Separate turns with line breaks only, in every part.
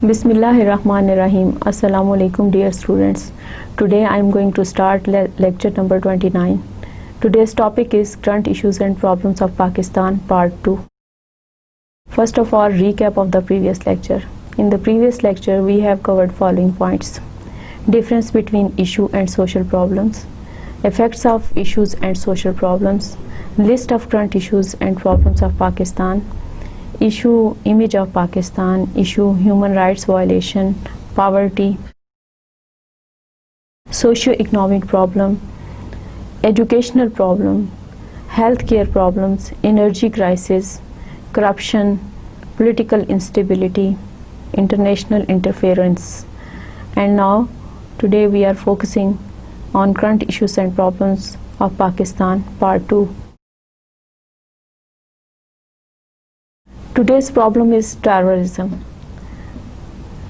Bismillahirrahmanirrahim. Assalamu alaikum dear students. Today I am going to start lecture number 29. Today's topic is current issues and problems of Pakistan part 2. First of all, recap of the previous lecture. In the previous lecture we have covered following points: difference between issue and social problems, effects of issues and social problems, list of current issues and problems of Pakistan, issue image of Pakistan, issue human rights violation, poverty, socio-economic problem, educational problem, healthcare problems, energy crisis, corruption, political instability, international interference. And now today we are focusing on current issues and problems of Pakistan part 2. Today's problem is terrorism.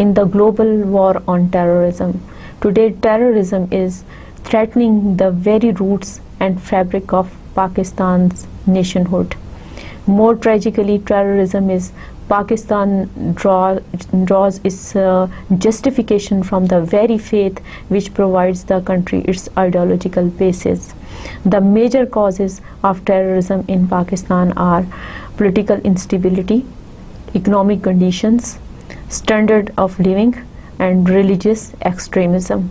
in the global war on terrorism. Today, terrorism is threatening the very roots and fabric of Pakistan's nationhood. More tragically, terrorism is Pakistan draws its justification from the very faith which provides the country its ideological basis. The major causes of terrorism in Pakistan are political instability, economic conditions, standard of living and religious extremism.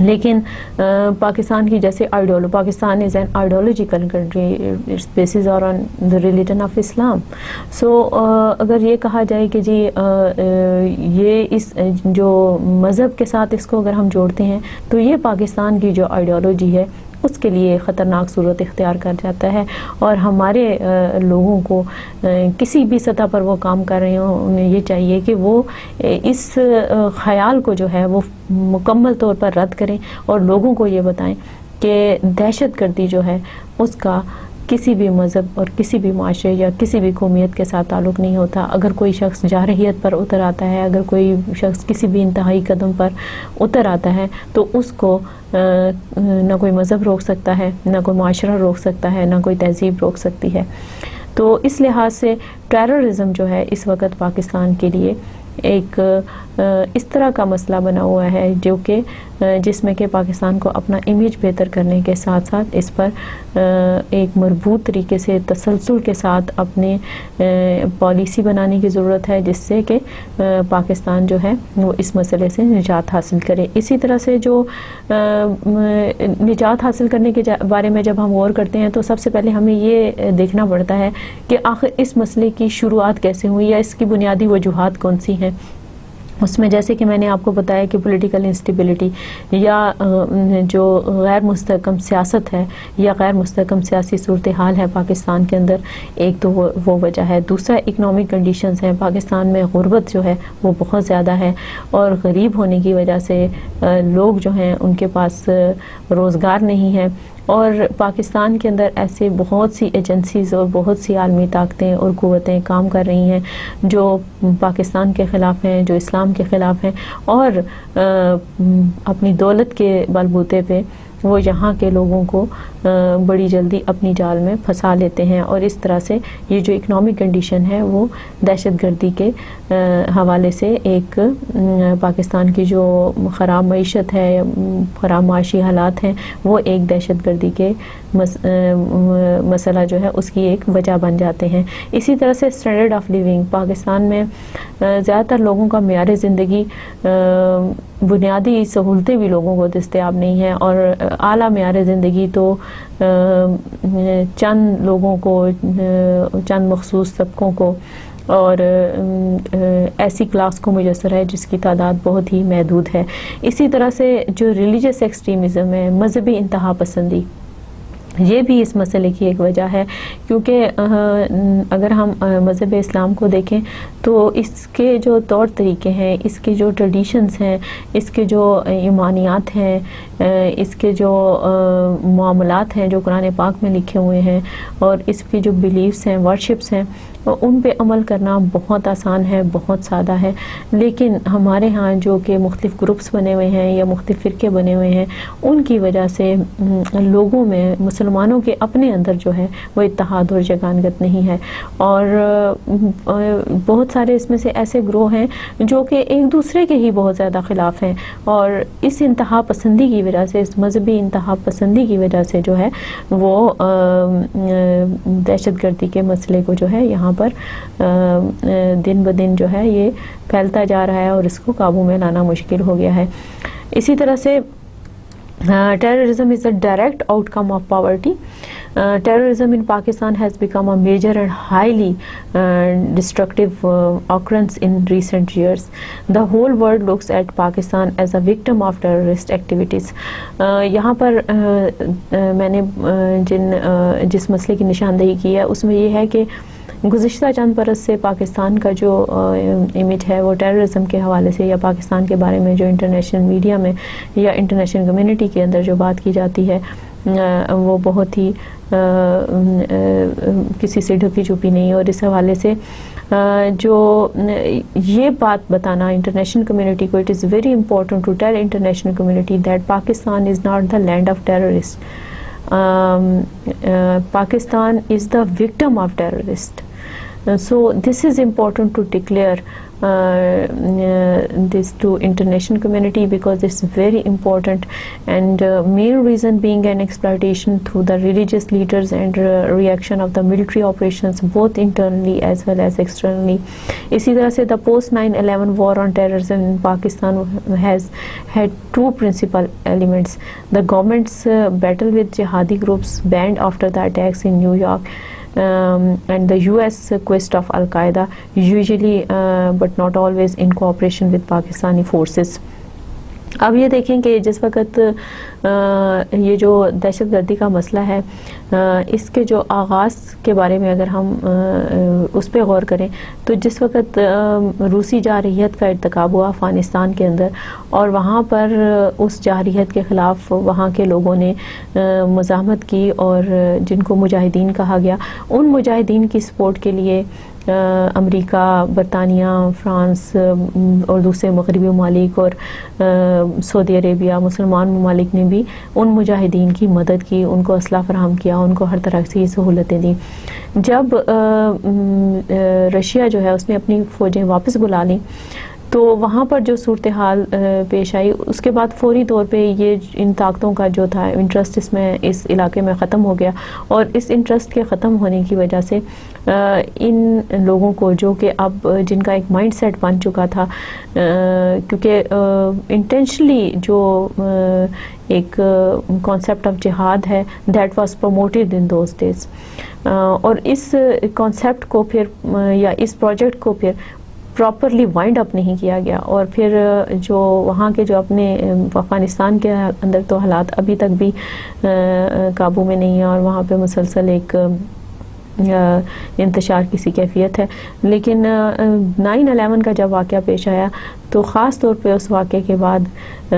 لیکن پاکستان کی جیسے Pakistan is an ideological country, its bases are on the religion of Islam. So اگر یہ کہا جائے کہ جی یہ اس جو مذہب کے ساتھ اس کو اگر ہم جوڑتے ہیں تو یہ پاکستان کی جو آئیڈیولوجی ہے اس کے لیے خطرناک صورت اختیار کر جاتا ہے، اور ہمارے لوگوں کو کسی بھی سطح پر وہ کام کر رہے ہوں انہیں یہ چاہیے کہ وہ اس خیال کو جو ہے وہ مکمل طور پر رد کریں اور لوگوں کو یہ بتائیں کہ دہشت گردی جو ہے اس کا کسی بھی مذہب اور کسی بھی معاشرے یا کسی بھی قومیت کے ساتھ تعلق نہیں ہوتا. اگر کوئی شخص جارحیت پر اتر آتا ہے، اگر کوئی شخص کسی بھی انتہائی قدم پر اتر آتا ہے تو اس کو نہ کوئی مذہب روک سکتا ہے، نہ کوئی معاشرہ روک سکتا ہے، نہ کوئی تہذیب روک سکتی ہے. تو اس لحاظ سے ٹیررزم جو ہے اس وقت پاکستان کے لیے ایک اس طرح کا مسئلہ بنا ہوا ہے جو کہ جس میں کہ پاکستان کو اپنا امیج بہتر کرنے کے ساتھ ساتھ اس پر ایک مربوط طریقے سے تسلسل کے ساتھ اپنے پالیسی بنانے کی ضرورت ہے، جس سے کہ پاکستان جو ہے وہ اس مسئلے سے نجات حاصل کرے. اسی طرح سے جو نجات حاصل کرنے کے بارے میں جب ہم غور کرتے ہیں تو سب سے پہلے ہمیں یہ دیکھنا پڑتا ہے کہ آخر اس مسئلے کی شروعات کیسے ہوئی یا اس کی بنیادی وجوہات کون سی ہیں. اس میں جیسے کہ میں نے آپ کو بتایا کہ پولیٹیکل انسٹیبلٹی یا جو غیر مستحکم سیاست ہے یا غیر مستحکم سیاسی صورتحال ہے پاکستان کے اندر، ایک تو وہ وجہ ہے. دوسرا اکنامک کنڈیشنز ہیں. پاکستان میں غربت جو ہے وہ بہت زیادہ ہے، اور غریب ہونے کی وجہ سے لوگ جو ہیں ان کے پاس روزگار نہیں ہے. اور پاکستان کے اندر ایسے بہت سی ایجنسیز اور بہت سی عالمی طاقتیں اور قوتیں کام کر رہی ہیں جو پاکستان کے خلاف ہیں، جو اسلام کے خلاف ہیں، اور اپنی دولت کے بلبوتے پہ وہ یہاں کے لوگوں کو بڑی جلدی اپنی جال میں پھنسا لیتے ہیں. اور اس طرح سے یہ جو اکنامک کنڈیشن ہے وہ دہشت گردی کے حوالے سے ایک پاکستان کی جو خراب معیشت ہے، خراب معاشی حالات ہیں، وہ ایک دہشت گردی کے مسئلہ جو ہے اس کی ایک وجہ بن جاتے ہیں. اسی طرح سے اسٹینڈرڈ آف لیونگ، پاکستان میں زیادہ تر لوگوں کا معیار زندگی، بنیادی سہولتیں بھی لوگوں کو دستیاب نہیں ہیں، اور اعلیٰ معیار زندگی تو چند لوگوں کو، چند مخصوص طبقوں کو اور ایسی کلاس کو میسر ہے جس کی تعداد بہت ہی محدود ہے. اسی طرح سے جو ریلیجس ایکسٹریمزم ہے، مذہبی انتہا پسندی، یہ بھی اس مسئلے کی ایک وجہ ہے. کیونکہ اگر ہم مذہب اسلام کو دیکھیں تو اس کے جو طور طریقے ہیں، اس کے جو ٹریڈیشنز ہیں، اس کے جو ایمانیات ہیں، اس کے جو معاملات ہیں جو قرآن پاک میں لکھے ہوئے ہیں، اور اس کی جو بلیفز ہیں، ورشپس ہیں، ان پہ عمل کرنا بہت آسان ہے، بہت سادہ ہے. لیکن ہمارے ہاں جو کہ مختلف گروپس بنے ہوئے ہیں یا مختلف فرقے بنے ہوئے ہیں، ان کی وجہ سے لوگوں میں، مسلمانوں کے اپنے اندر جو ہے وہ اتحاد اور یگانگت نہیں ہے. اور بہت سارے اس میں سے ایسے گروہ ہیں جو کہ ایک دوسرے کے ہی بہت زیادہ خلاف ہیں، اور اس انتہا پسندی کی وجہ سے، اس مذہبی انتہا پسندی کی وجہ سے جو ہے وہ دہشت گردی کے مسئلے کو جو ہے یہاں پر دن بدن جو ہے یہ پھیلتا جا رہا ہے، اور اس کو قابو میں لانا مشکل ہو گیا ہے. اسی طرح سے terrorism is a direct outcome of poverty. Terrorism in Pakistan has become a major and highly destructive occurrence in recent years. The whole world looks at Pakistan as a victim of terrorist activities. یہاں پر میں نے جس مسئلے کی نشاندہی کی ہے اس میں یہ ہے کہ گزشتہ چند برس سے پاکستان کا جو امیج ہے وہ ٹیررزم کے حوالے سے، یا پاکستان کے بارے میں جو انٹرنیشنل میڈیا میں یا انٹرنیشنل کمیونٹی کے اندر جو بات کی جاتی ہے وہ بہت ہی کسی سے ڈھکی چھپی نہیں. اور اس حوالے سے جو یہ بات بتانا انٹرنیشنل کمیونٹی کو، it is very important to tell international community that Pakistan is not the land of terrorist. Pakistan is the victim of terrorist. So this is important to declare this to international community, because it's very important, and main reason being an exploitation through the religious leaders and reaction of the military operations both internally as well as externally. اسی طرح سے the post 9/11 war on terrorism in Pakistan has had two principal elements: the government's battle with jihadi groups banned after the attacks in New York, and the US quest of Al-Qaeda, usually but not always in cooperation with Pakistani forces. اب یہ دیکھیں کہ جس وقت یہ جو دہشت گردی کا مسئلہ ہے، اس کے جو آغاز کے بارے میں اگر ہم اس پہ غور کریں تو جس وقت روسی جارحیت کا ارتکاب ہوا افغانستان کے اندر، اور وہاں پر اس جارحیت کے خلاف وہاں کے لوگوں نے مزاحمت کی اور جن کو مجاہدین کہا گیا، ان مجاہدین کی سپورٹ کے لیے امریکہ، برطانیہ، فرانس اور دوسرے مغربی ممالک اور سعودی عربیہ، مسلمان ممالک نے بھی ان مجاہدین کی مدد کی، ان کو اسلحہ فراہم کیا، ان کو ہر طرح کی سہولتیں دیں. جب رشیا جو ہے اس نے اپنی فوجیں واپس بلا لیں تو وہاں پر جو صورتحال پیش آئی، اس کے بعد فوری طور پہ یہ ان طاقتوں کا جو تھا انٹرسٹ اس علاقے میں ختم ہو گیا، اور اس انٹرسٹ کے ختم ہونے کی وجہ سے ان لوگوں کو جو کہ اب جن کا ایک مائنڈ سیٹ بن چکا تھا، کیونکہ انٹینشنلی جو ایک کانسیپٹ آف جہاد ہے that was promoted in those days, اور اس کانسیپٹ کو پھر یا اس پروجیکٹ کو پھر پراپرلی وائنڈ اپ نہیں کیا گیا، اور پھر جو وہاں کے جو اپنے افغانستان کے اندر تو حالات ابھی تک بھی قابو میں نہیں ہیں، اور وہاں پہ مسلسل ایک انتشار کی سی کیفیت ہے. لیکن 9/11 کا جب واقعہ پیش آیا تو خاص طور پہ اس واقعے کے بعد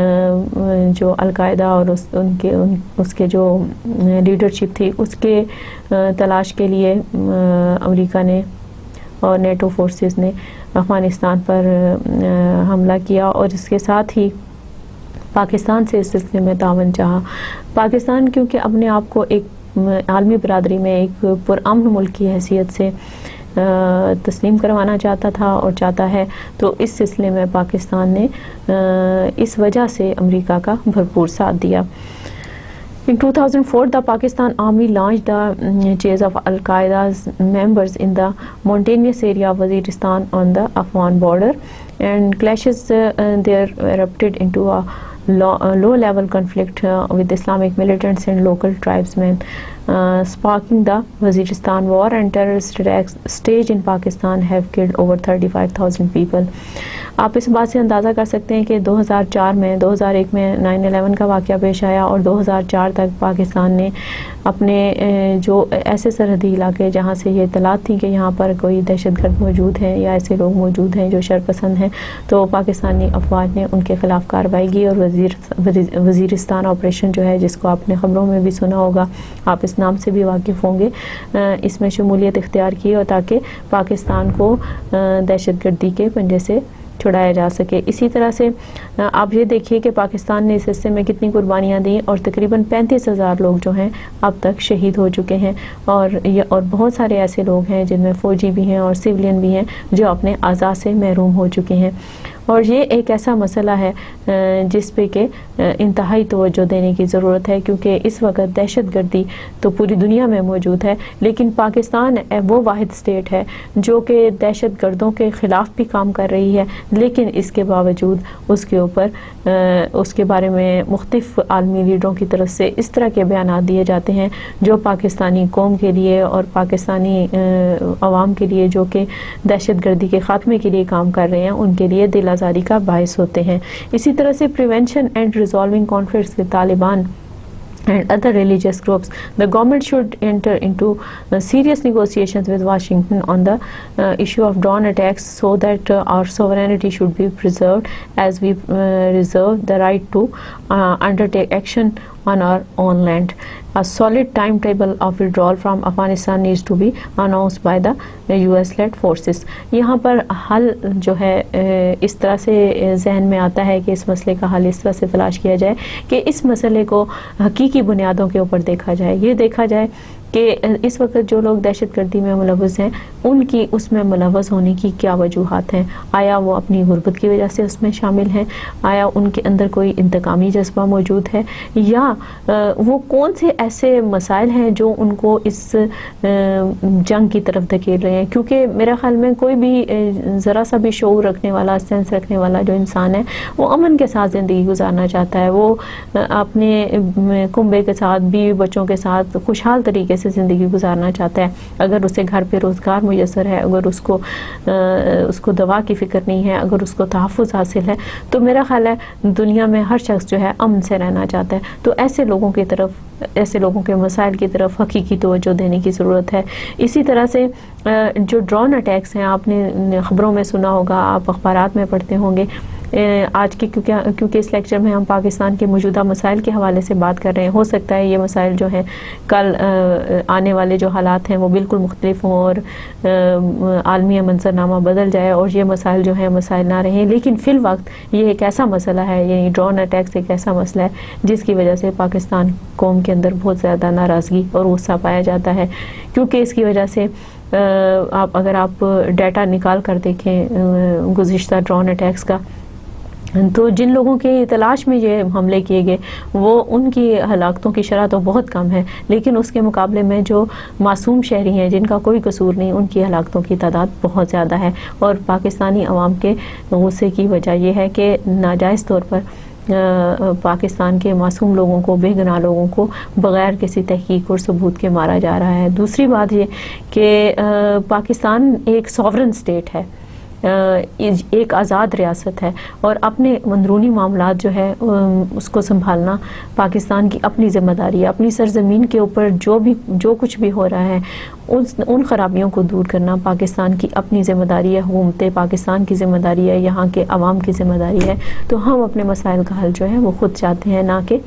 جو القاعدہ اور اس کے جو لیڈرشپ تھی اس کے تلاش کے لیے امریکہ نے اور نیٹو فورسز نے افغانستان پر حملہ کیا، اور اس کے ساتھ ہی پاکستان سے اس سلسلے میں تعاون چاہا. پاکستان کیونکہ اپنے آپ کو ایک عالمی برادری میں ایک پرامن ملک کی حیثیت سے تسلیم کروانا چاہتا تھا اور چاہتا ہے، تو اس سلسلے میں پاکستان نے اس وجہ سے امریکہ کا بھرپور ساتھ دیا. In 2004, the Pakistan Army launched the chase of Al-Qaeda's members in the mountainous area of Waziristan on the Afghan border, and clashes there erupted into a low-level conflict with Islamic militants and local tribesmen, sparking the Waziristan war, and terrorist attacks staged in Pakistan have killed over 35,000 people. آپ اس بات سے اندازہ کر سکتے ہیں کہ 2001 میں 9/11 کا واقعہ پیش آیا، اور 2004 تک پاکستان نے اپنے جو ایسے سرحدی علاقے جہاں سے یہ اطلاعات تھی کہ یہاں پر کوئی دہشت گرد موجود ہیں یا ایسے لوگ موجود ہیں جو شرپسند ہیں، تو پاکستانی افواج نے ان کے خلاف کارروائی کی، اور وزیرستان آپریشن جو ہے جس کو آپ نے خبروں میں بھی سنا ہوگا، آپ اس نام سے بھی واقف ہوں گے، اس میں شمولیت اختیار کی، اور تاکہ پاکستان کو دہشت گردی کے پنجے سے چھڑایا جا سکے. اسی طرح سے آپ یہ دیکھیے کہ پاکستان نے اس حصے میں کتنی قربانیاں دیں، اور تقریباً 35,000 لوگ جو ہیں اب تک شہید ہو چکے ہیں، اور بہت سارے ایسے لوگ ہیں جن میں فوجی بھی ہیں اور سویلین بھی ہیں جو اپنے اعضاء سے محروم ہو چکے ہیں. اور یہ ایک ایسا مسئلہ ہے جس پہ کہ انتہائی توجہ دینے کی ضرورت ہے، کیونکہ اس وقت دہشت گردی تو پوری دنیا میں موجود ہے، لیکن پاکستان وہ واحد اسٹیٹ ہے جو کہ دہشت گردوں کے خلاف بھی کام کر رہی ہے، لیکن اس کے باوجود اس کے اوپر اس کے بارے میں مختلف عالمی لیڈروں کی طرف سے اس طرح کے بیانات دیے جاتے ہیں جو پاکستانی قوم کے لیے اور پاکستانی عوام کے لیے جو کہ دہشت گردی کے خاتمے کے لیے کام کر رہے ہیں ان کے لیے دل آزاری کا باعث ہوتے ہیں. اسی طرح سے prevention and resolving conflicts with Taliban and other religious groups, the government should enter into serious negotiations with Washington on the issue of drone attacks, so that our sovereignty should be preserved, as we reserve the right to undertake action on our own land. A solid timetable of withdrawal from Afghanistan needs to be announced by the US-led forces. یہاں پر حل جو ہے اس طرح سے ذہن میں آتا ہے کہ اس مسئلے کا حل اس طرح سے تلاش کیا جائے کہ اس مسئلے کو حقیقی بنیادوں کے اوپر دیکھا جائے. یہ دیکھا جائے کہ اس وقت جو لوگ دہشت گردی میں ملوث ہیں ان کی اس میں ملوث ہونے کی کیا وجوہات ہیں. آیا وہ اپنی غربت کی وجہ سے اس میں شامل ہیں؟ آیا ان کے اندر کوئی انتقامی جذبہ موجود ہے؟ یا وہ کون سے ایسے مسائل ہیں جو ان کو اس جنگ کی طرف دھکیل رہے ہیں؟ کیونکہ میرا خیال میں کوئی بھی ذرا سا بھی شعور رکھنے والا، سینس رکھنے والا جو انسان ہے وہ امن کے ساتھ زندگی گزارنا چاہتا ہے. وہ اپنے کنبے کے ساتھ، بیوی بچوں کے ساتھ خوشحال طریقے سے زندگی گزارنا چاہتا ہے. اگر اسے گھر پہ روزگار میسر ہے، اگر اس کو دوا کی فکر نہیں ہے، اگر اس کو تحفظ حاصل ہے، تو میرا خیال ہے دنیا میں ہر شخص جو ہے امن سے رہنا چاہتا ہے. تو ایسے لوگوں کی طرف، ایسے لوگوں کے مسائل کی طرف حقیقی توجہ دینے کی ضرورت ہے. اسی طرح سے جو ڈرون اٹیکس ہیں، آپ نے خبروں میں سنا ہوگا، آپ اخبارات میں پڑھتے ہوں گے آج کی، کیونکہ اس لیکچر میں ہم پاکستان کے موجودہ مسائل کے حوالے سے بات کر رہے ہیں. ہو سکتا ہے یہ مسائل جو ہیں کل آنے والے جو حالات ہیں وہ بالکل مختلف ہوں اور عالمی منظرنامہ بدل جائے اور یہ مسائل جو ہیں مسائل نہ رہیں، لیکن فی الوقت یہ ایک ایسا مسئلہ ہے، یعنی ڈرون اٹیکس ایک ایسا مسئلہ ہے جس کی وجہ سے پاکستان قوم کے اندر بہت زیادہ ناراضگی اور غصہ پایا جاتا ہے. کیونکہ اس کی وجہ سے اگر آپ ڈیٹا نکال کر دیکھیں گزشتہ ڈرون اٹیکس کا، تو جن لوگوں کی تلاش میں یہ حملے کیے گئے وہ ان کی ہلاکتوں کی شرح تو بہت کم ہے، لیکن اس کے مقابلے میں جو معصوم شہری ہیں جن کا کوئی قصور نہیں، ان کی ہلاکتوں کی تعداد بہت زیادہ ہے. اور پاکستانی عوام کے غصے کی وجہ یہ ہے کہ ناجائز طور پر پاکستان کے معصوم لوگوں کو، بے گناہ لوگوں کو بغیر کسی تحقیق اور ثبوت کے مارا جا رہا ہے. دوسری بات یہ کہ پاکستان ایک سوورن اسٹیٹ ہے، ایک آزاد ریاست ہے، اور اپنے اندرونی معاملات جو ہے اس کو سنبھالنا پاکستان کی اپنی ذمہ داری ہے. اپنی سرزمین کے اوپر جو کچھ بھی ہو رہا ہے ان خرابیوں کو دور کرنا پاکستان کی اپنی ذمہ داری ہے، حکومت پاکستان کی ذمہ داری ہے، یہاں کے عوام کی ذمہ داری ہے. تو ہم اپنے مسائل کا حل جو ہے وہ خود چاہتے ہیں، نہ کہ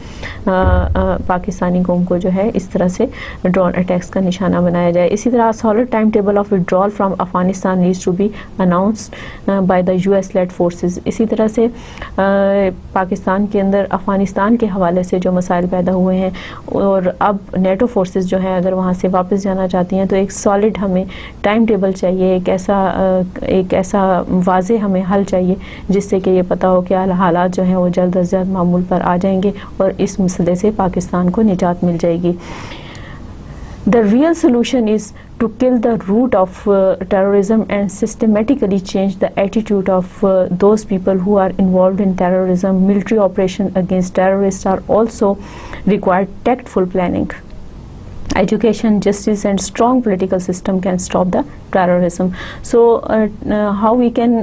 پاکستانی قوم کو جو ہے اس طرح سے ڈرون اٹیکس کا نشانہ بنایا جائے. اسی طرح solid time table of withdrawal from Afghanistan needs to be announced by the US led forces. اسی طرح سے پاکستان کے اندر افغانستان کے حوالے سے جو مسائل پیدا ہوئے ہیں، اور اب نیٹو فورسز جو ہیں اگر وہاں سے واپس جانا چاہتی ہیں تو ایک سالڈ ہمیں ٹائم ٹیبل چاہیے، ایک ایسا واضح ہمیں حل چاہیے جس سے کہ یہ پتہ ہو کہ حالات جو ہیں وہ جلد از جلد معمول پر آ جائیں گے اور اس مسئلے سے پاکستان کو نجات مل جائے گی. The real solution is to kill the root of terrorism and systematically change the attitude of those people who are involved in terrorism. Military operation against terrorists are also require tactful planning. Education, justice and strong political system can stop the terrorism. So how we can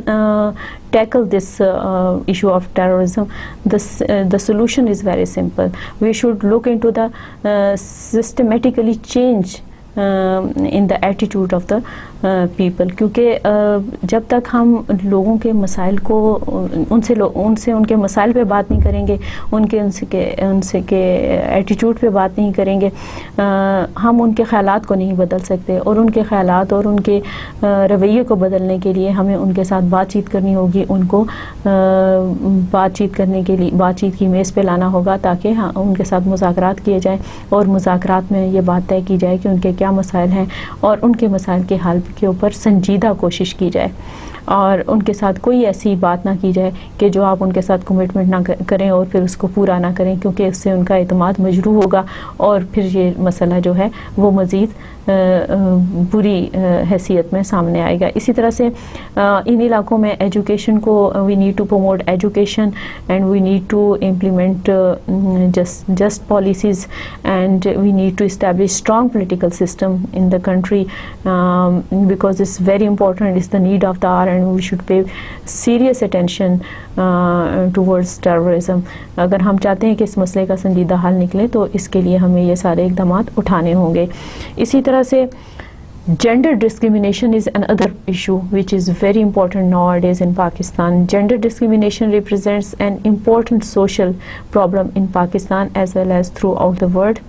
tackle this issue of terrorism? The solution is very simple. We should look into the systematically change in the attitude of the people. کیونکہ جب تک ہم لوگوں کے مسائل کو ان سے ان کے مسائل پہ بات نہیں کریں گے، ان سے کے ایٹیٹیوڈ پہ بات نہیں کریں گے، ہم ان کے خیالات کو نہیں بدل سکتے. اور ان کے خیالات اور ان کے رویے کو بدلنے کے لیے ہمیں ان کے ساتھ بات چیت کرنی ہوگی، ان کو بات چیت کرنے کے لیے بات چیت کی میز پہ لانا ہوگا تاکہ ان کے ساتھ مذاکرات کیے جائیں، اور مذاکرات میں یہ بات طے کی جائے کہ ان کے کیا مسائل ہیں اور ان کے مسائل کے حل کے اوپر سنجیدہ کوشش کی جائے، اور ان کے ساتھ کوئی ایسی بات نہ کی جائے کہ جو آپ ان کے ساتھ کمٹمنٹ نہ کریں اور پھر اس کو پورا نہ کریں، کیونکہ اس سے ان کا اعتماد مجروح ہوگا اور پھر یہ مسئلہ جو ہے وہ مزید بری حیثیت میں سامنے آئے گا. اسی طرح سے ان علاقوں میں ایجوکیشن کو we need to promote education and we need to implement just policies and we need to establish strong political system in the country because it's very important, it's the need of the hour and we should pay serious attention towards terrorism. اگر ہم چاہتے ہیں کہ اس مسئلے کا سنجیدہ حل نکلے تو اس کے لیے ہمیں یہ سارے اقدامات اٹھانے ہوں گے. اسی طرح سے gender discrimination is another issue which is very important nowadays in Pakistan. Gender discrimination represents an important social problem in Pakistan as well as throughout the world.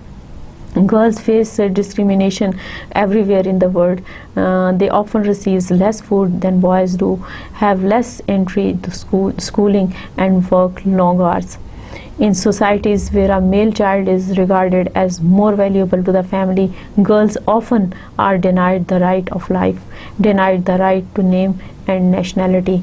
Girls face discrimination everywhere in the world. They often receive less food than boys do, have less entry to schooling and work long hours. In societies where a male child is regarded as more valuable to the family, girls often are denied the right of life, denied the right to name and nationality.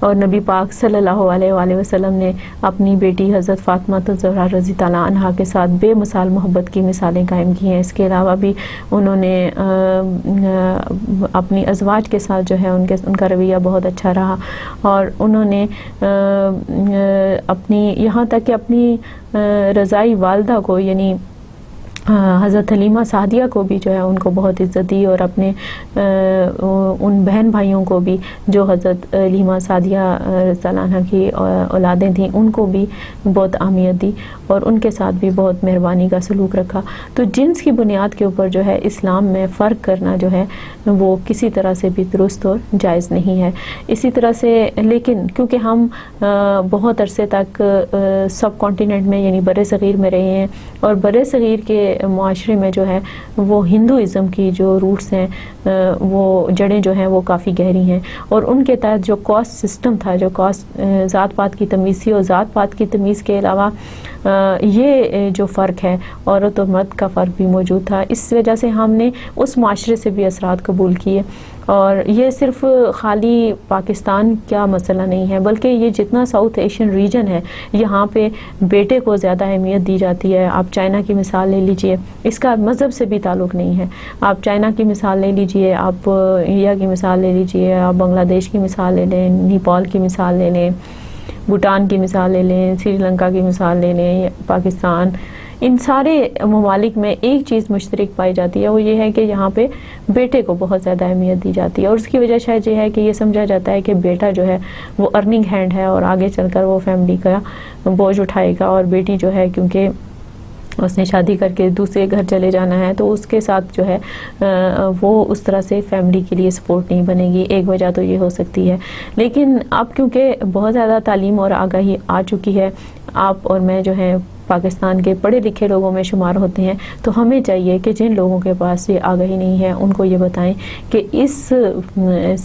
اور نبی پاک صلی اللہ علیہ وآلہ وسلم نے اپنی بیٹی حضرت فاطمہ الزہرا رضی تعالیٰ عنہا کے ساتھ بے مثال محبت کی مثالیں قائم کی ہیں. اس کے علاوہ بھی انہوں نے اپنی ازواج کے ساتھ جو ہے ان کا رویہ بہت اچھا رہا, اور انہوں نے اپنی یہاں تک کہ اپنی رضائی والدہ کو یعنی حضرت حلیمہ سعدیہ کو بھی جو ہے ان کو بہت عزت دی, اور اپنے ان بہن بھائیوں کو بھی جو حضرت حلیمہ سعدیہ رضی اللہ عنہ کی اولادیں تھیں ان کو بھی بہت اہمیت دی, اور ان کے ساتھ بھی بہت مہربانی کا سلوک رکھا. تو جنس کی بنیاد کے اوپر جو ہے اسلام میں فرق کرنا جو ہے وہ کسی طرح سے بھی درست اور جائز نہیں ہے. اسی طرح سے لیکن کیونکہ ہم بہت عرصے تک سب کانٹیننٹ میں یعنی بر صغیر میں رہے ہیں, اور بر صغیر کے معاشرے میں جو ہے وہ ہندوازم کی جو روٹس ہیں وہ جڑیں جو ہیں وہ کافی گہری ہیں, اور ان کے تحت جو کاسٹ سسٹم تھا, جو کاسٹ ذات پات کی تمیز تھی, اور ذات پات کی تمیز کے علاوہ یہ جو فرق ہے عورت اور مرد کا فرق بھی موجود تھا. اس وجہ سے ہم نے اس معاشرے سے بھی اثرات قبول کیے, اور یہ صرف خالی پاکستان کا مسئلہ نہیں ہے بلکہ یہ جتنا ساؤتھ ایشین ریجن ہے یہاں پہ بیٹے کو زیادہ اہمیت دی جاتی ہے. آپ چائنا کی مثال لے لیجئے, اس کا مذہب سے بھی تعلق نہیں ہے. آپ چائنا کی مثال لے لیجئے, آپ انڈیا کی مثال لے لیجئے, آپ بنگلہ دیش کی مثال لے لیں, نیپال کی مثال لے لیں, بھوٹان کی مثال لے لیں, سری لنکا کی مثال لے لیں, پاکستان, ان سارے ممالک میں ایک چیز مشترک پائی جاتی ہے, وہ یہ ہے کہ یہاں پہ بیٹے کو بہت زیادہ اہمیت دی جاتی ہے. اور اس کی وجہ شاید یہ ہے کہ یہ سمجھا جاتا ہے کہ بیٹا جو ہے وہ ارننگ ہینڈ ہے اور آگے چل کر وہ فیملی کا بوجھ اٹھائے گا, اور بیٹی جو ہے کیونکہ اس نے شادی کر کے دوسرے گھر چلے جانا ہے تو اس کے ساتھ جو ہے وہ اس طرح سے فیملی کے لیے سپورٹ نہیں بنے گی. ایک وجہ تو یہ ہو سکتی ہے. لیکن اب کیونکہ بہت زیادہ تعلیم اور آگاہی آ چکی ہے, آپ اور میں جو ہے پاکستان کے پڑھے لکھے لوگوں میں شمار ہوتے ہیں, تو ہمیں چاہیے کہ جن لوگوں کے پاس یہ آگاہی نہیں ہے ان کو یہ بتائیں کہ اس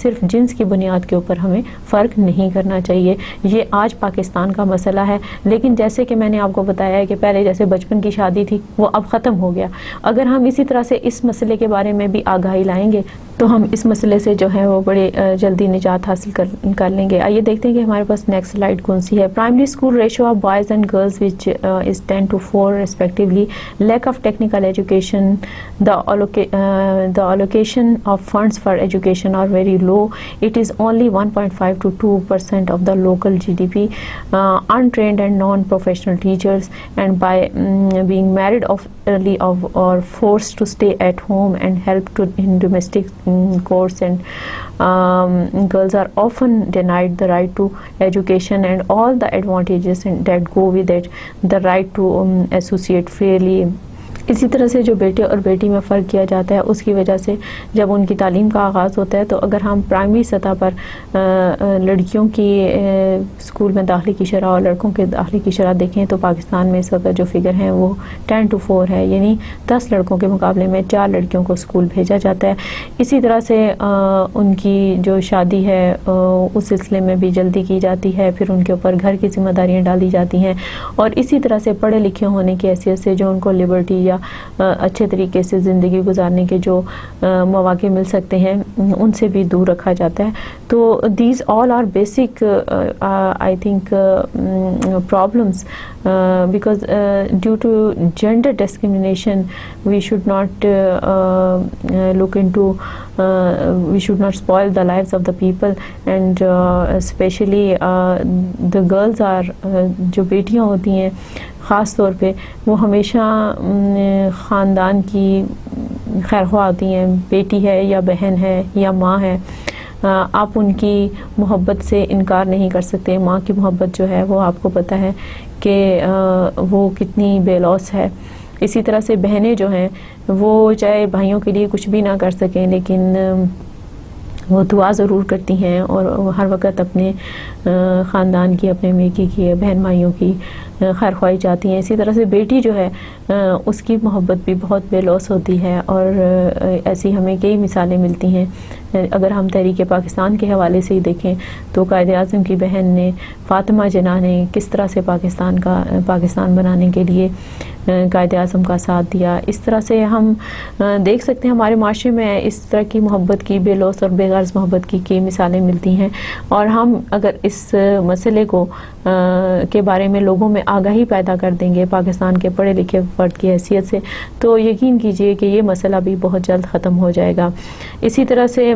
صرف جنس کی بنیاد کے اوپر ہمیں فرق نہیں کرنا چاہیے. یہ آج پاکستان کا مسئلہ ہے, لیکن جیسے کہ میں نے آپ کو بتایا ہے کہ پہلے جیسے بچپن کی شادی تھی وہ اب ختم ہو گیا. اگر ہم اسی طرح سے اس مسئلے کے بارے میں بھی آگاہی لائیں گے تو ہم اس مسئلے سے جو ہے وہ بڑے جلدی نجات حاصل کر لیں گے. آئیے دیکھتے ہیں کہ ہمارے پاس نیکسٹ سلائیڈ کون سی ہے. Primary school ratio of boys and girls which is 10:4 respectively. Lack of technical education, the allocation of funds for education are very low. It is only 1.5 to 2% of the local GDP. Untrained and non-professional teachers, and by being married off early or forced to stay at home and help to in domestic chores, and girls are often denied the right to education and all the advantages that go with it, the right to associate freely. اسی طرح سے جو بیٹے اور بیٹی میں فرق کیا جاتا ہے اس کی وجہ سے جب ان کی تعلیم کا آغاز ہوتا ہے تو اگر ہم پرائمری سطح پر لڑکیوں کی اسکول میں داخلے کی شرح اور لڑکوں کے داخلے کی شرح دیکھیں تو پاکستان میں اس وقت جو فگر ہیں وہ 10:4 ہے, یعنی 10 لڑکوں کے مقابلے میں 4 لڑکیوں کو اسکول بھیجا جاتا ہے. اسی طرح سے ان کی جو شادی ہے اس سلسلے میں بھی جلدی کی جاتی ہے, پھر ان کے اوپر گھر کی ذمہ داریاں ڈالی جاتی ہیں, اور اسی طرح سے پڑھے لکھے ہونے کی حیثیت سے جو ان کو لبرٹی یا اچھے طریقے سے زندگی گزارنے کے جو مواقع مل سکتے ہیں ان سے بھی دور رکھا جاتا ہے. تو these all are basic I think problems because due to gender discrimination we should not look into we should not spoil the lives of the people, and especially the girls are جو بیٹیاں ہوتی ہیں خاص طور پہ وہ ہمیشہ خاندان کی خیر خواہ ہوتی ہیں, بیٹی ہے یا بہن ہے یا ماں ہے, آپ ان کی محبت سے انکار نہیں کر سکتے. ماں کی محبت جو ہے وہ آپ کو پتہ ہے کہ وہ کتنی بے لوث ہے. اسی طرح سے بہنیں جو ہیں وہ چاہے بھائیوں کے لیے کچھ بھی نہ کر سکیں لیکن وہ دعا ضرور کرتی ہیں اور ہر وقت اپنے خاندان کی, اپنے میکی کی, بہن بھائیوں کی خیر خواہی چاہتی ہیں. اسی طرح سے بیٹی جو ہے اس کی محبت بھی بہت بے لوث ہوتی ہے اور ایسی ہمیں کئی مثالیں ملتی ہیں. اگر ہم تحریک پاکستان کے حوالے سے ہی دیکھیں تو قائد اعظم کی بہن نے, فاطمہ جناح نے کس طرح سے پاکستان بنانے کے لیے قائد اعظم کا ساتھ دیا. اس طرح سے ہم دیکھ سکتے ہیں ہمارے معاشرے میں اس طرح کی محبت کی, بے لوث اور بے غرض محبت کی کئی مثالیں ملتی ہیں. اور ہم اگر اس مسئلے کو کے بارے میں لوگوں میں آگاہی پیدا کر دیں گے پاکستان کے پڑھے لکھے فرد کی حیثیت سے تو یقین کیجئے کہ یہ مسئلہ بھی بہت جلد ختم ہو جائے گا. اسی طرح سے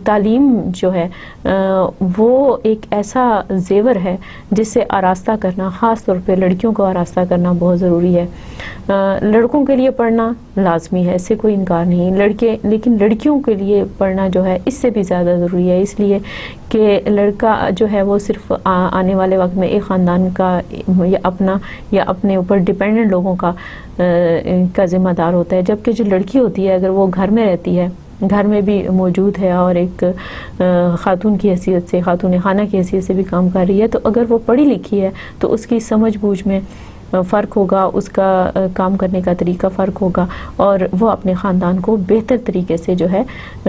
تعلیم جو ہے وہ ایک ایسا زیور ہے جس سے آراستہ کرنا, خاص طور پہ لڑکیوں کو آراستہ کرنا بہت ضروری ہے. لڑکوں کے لیے پڑھنا لازمی ہے, اس سے کوئی انکار نہیں, لیکن لڑکیوں کے لیے پڑھنا جو ہے اس سے بھی زیادہ ضروری ہے, اس لیے کہ لڑکا جو ہے وہ صرف آنے والے وقت میں ایک خاندان کا یا اپنے اوپر ڈیپینڈنٹ لوگوں کا ذمہ دار ہوتا ہے, جبکہ جو لڑکی ہوتی ہے اگر وہ گھر میں رہتی ہے, گھر میں بھی موجود ہے اور ایک خاتون کی حیثیت سے, خاتون خانہ کی حیثیت سے بھی کام کر رہی ہے, تو اگر وہ پڑھی لکھی ہے تو اس کی سمجھ بوجھ میں فرق ہوگا, اس کا کام کرنے کا طریقہ فرق ہوگا اور وہ اپنے خاندان کو بہتر طریقے سے جو ہے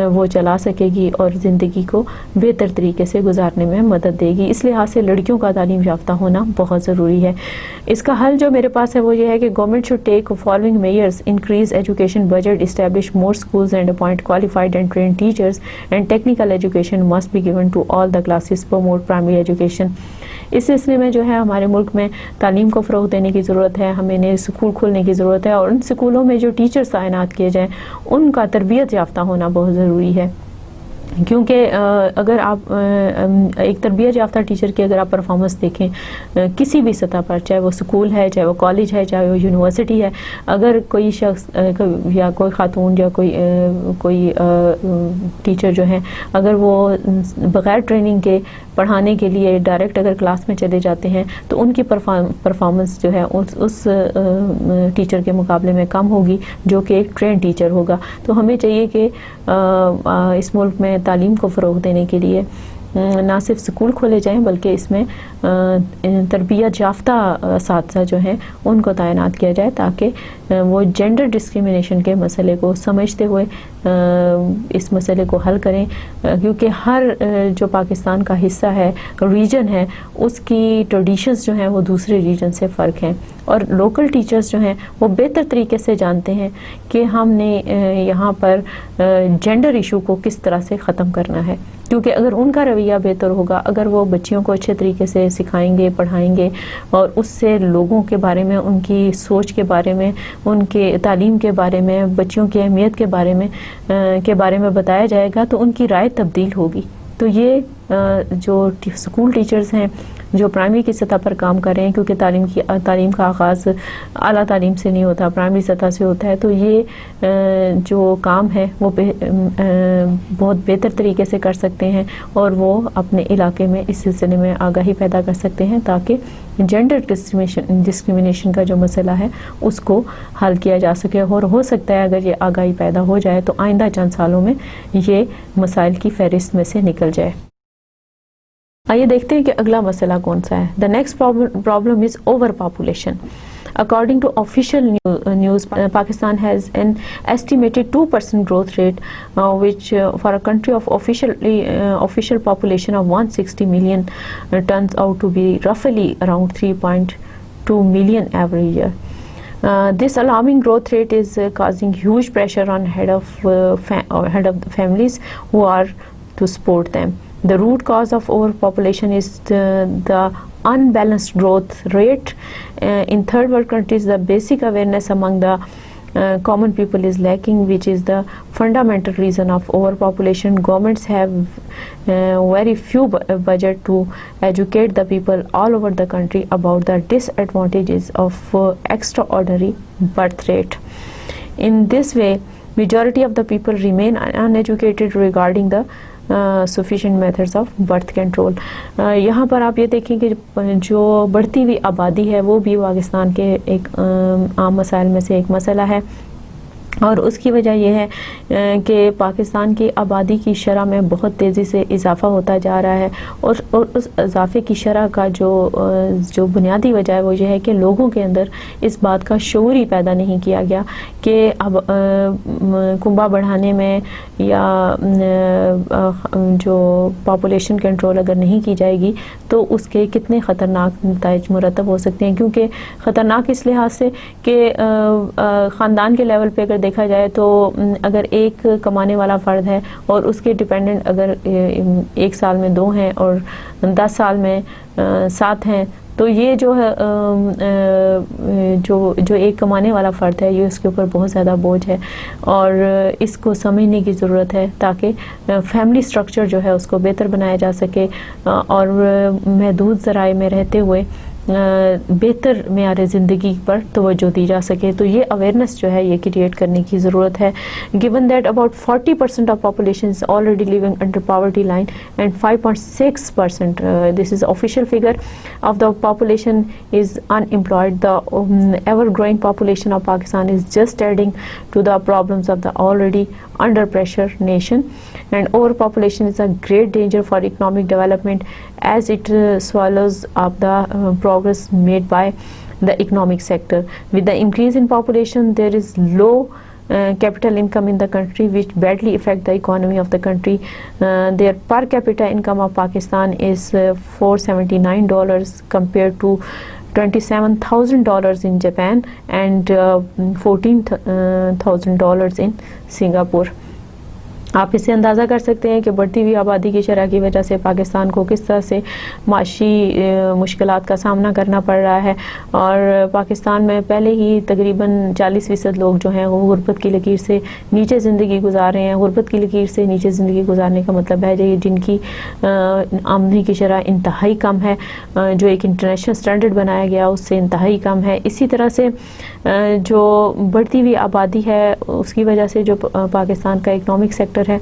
وہ چلا سکے گی اور زندگی کو بہتر طریقے سے گزارنے میں مدد دے گی. اس لحاظ سے لڑکیوں کا تعلیم یافتہ ہونا بہت ضروری ہے. اس کا حل جو میرے پاس ہے وہ یہ ہے کہ government should take following measures: increase education budget, establish more schools and appoint qualified and trained teachers, and technical education must be given to all the classes, promote primary education. اس سلسلے میں جو ہے ہمارے ملک میں تعلیم کو فروغ دینے کی ضرورت ہے, ہمیں نئے اسکول کھولنے کی ضرورت ہے اور ان اسکولوں میں جو ٹیچرز تعینات کیے جائیں ان کا تربیت یافتہ ہونا بہت ضروری ہے. کیونکہ اگر آپ ایک تربیت یافتہ ٹیچر کی اگر آپ پرفارمنس دیکھیں کسی بھی سطح پر, چاہے وہ اسکول ہے, چاہے وہ کالج ہے, چاہے وہ یونیورسٹی ہے, اگر کوئی شخص یا کوئی خاتون یا کوئی ٹیچر جو ہیں اگر وہ بغیر ٹریننگ کے پڑھانے کے لیے ڈائریکٹ اگر کلاس میں چلے جاتے ہیں تو ان کی پرفارمنس جو ہے اس ٹیچر کے مقابلے میں کم ہوگی جو کہ ایک ٹرین ٹیچر ہوگا. تو ہمیں چاہیے کہ اس ملک میں تعلیم کو فروغ دینے کے لیے نہ صرف اسکول کھولے جائیں بلکہ اس میں تربیت یافتہ اساتذہ جو ہیں ان کو تعینات کیا جائے تاکہ وہ جینڈر ڈسکریمنیشن کے مسئلے کو سمجھتے ہوئے اس مسئلے کو حل کریں, کیونکہ ہر جو پاکستان کا حصہ ہے, ریجن ہے, اس کی ٹریڈیشنز جو ہیں وہ دوسرے ریجن سے فرق ہیں اور لوکل ٹیچرز جو ہیں وہ بہتر طریقے سے جانتے ہیں کہ ہم نے یہاں پر جینڈر ایشو کو کس طرح سے ختم کرنا ہے. کیونکہ اگر ان کا رویہ بہتر ہوگا, اگر وہ بچیوں کو اچھے طریقے سے سکھائیں گے, پڑھائیں گے اور اس سے لوگوں کے بارے میں, ان کی سوچ کے بارے میں, ان کے تعلیم کے بارے میں, بچیوں کی اہمیت کے بارے میں بتایا جائے گا تو ان کی رائے تبدیل ہوگی. تو یہ جو اسکول ٹیچرز ہیں جو پرائمری کی سطح پر کام کر رہے ہیں, کیونکہ تعلیم کا آغاز اعلیٰ تعلیم سے نہیں ہوتا, پرائمری سطح سے ہوتا ہے, تو یہ جو کام ہے وہ بہت بہتر طریقے سے کر سکتے ہیں اور وہ اپنے علاقے میں اس سلسلے میں آگاہی پیدا کر سکتے ہیں تاکہ جینڈر ڈسکریمنیشن کا جو مسئلہ ہے اس کو حل کیا جا سکے. اور ہو سکتا ہے اگر یہ آگاہی پیدا ہو جائے تو آئندہ چند سالوں میں یہ مسائل کی فہرست میں سے نکل جائے. آئیے دیکھتے ہیں کہ اگلا مسئلہ کون سا ہے. The next problem is overpopulation. According to official news, Pakistan has an estimated 2% growth rate, which for a country of official population of 160 million turns out to be roughly around 3.2 million every year. This alarming growth rate is causing huge pressure on head of the families who are to support them. The root cause of overpopulation is the unbalanced growth rate. In third world countries, the basic awareness among the common people is lacking, which is the fundamental reason of overpopulation. Governments have very few budget to educate the people all over the country about the disadvantages of extraordinary birth rate. In this way, majority of the people remain uneducated regarding the sufficient methods of birth control. یہاں پر آپ یہ دیکھیں کہ جو بڑھتی ہوئی آبادی ہے وہ بھی پاکستان کے ایک عام مسائل میں سے ایک مسئلہ ہے، اور اس کی وجہ یہ ہے کہ پاکستان کی آبادی کی شرح میں بہت تیزی سے اضافہ ہوتا جا رہا ہے، اور اس اضافے کی شرح کا جو بنیادی وجہ ہے وہ یہ ہے کہ لوگوں کے اندر اس بات کا شعور ہی پیدا نہیں کیا گیا کہ اب کنبہ بڑھانے میں یا جو پاپولیشن کنٹرول اگر نہیں کی جائے گی تو اس کے کتنے خطرناک نتائج مرتب ہو سکتے ہیں. کیونکہ خطرناک اس لحاظ سے کہ خاندان کے لیول پہ اگر دیکھا جائے تو اگر ایک کمانے والا فرد ہے اور اس کے ڈیپینڈنٹ اگر 1 سال میں 2 ہیں اور 10 سال میں 7 ہیں، تو یہ جو ہے جو ایک کمانے والا فرد ہے یہ اس کے اوپر بہت زیادہ بوجھ ہے، اور اس کو سمجھنے کی ضرورت ہے تاکہ فیملی سٹرکچر جو ہے اس کو بہتر بنایا جا سکے اور محدود ذرائع میں رہتے ہوئے بہتر معیار زندگی پر توجہ دی جا سکے. تو یہ اویئرنیس جو ہے یہ کریٹ کرنے کی ضرورت ہے. given that about 40% of population is already living under poverty line and 5.6% this is official figure of the population is unemployed, the ever growing population of Pakistan is just adding to the problems of the already under pressure nation, and overpopulation is a great danger for economic development as it swallows up the progress made by the economic sector. With the increase in population, there is low capital income in the country which badly affect the economy of the country. Their per capita income of Pakistan is $479 compared to $27,000 in Japan and $14,000 in Singapore. آپ اس سے اندازہ کر سکتے ہیں کہ بڑھتی ہوئی آبادی کی شرح کی وجہ سے پاکستان کو کس طرح سے معاشی مشکلات کا سامنا کرنا پڑ رہا ہے، اور پاکستان میں پہلے ہی تقریباً 40% لوگ جو ہیں وہ غربت کی لکیر سے نیچے زندگی گزار رہے ہیں. غربت کی لکیر سے نیچے زندگی گزارنے کا مطلب ہے جن کی آمدنی کی شرح انتہائی کم ہے، جو ایک انٹرنیشنل سٹینڈرڈ بنایا گیا اس سے انتہائی کم ہے. اسی طرح سے جو بڑھتی ہوئی آبادی ہے اس کی وجہ سے جو پاکستان کا اکنامک سیکٹر ہے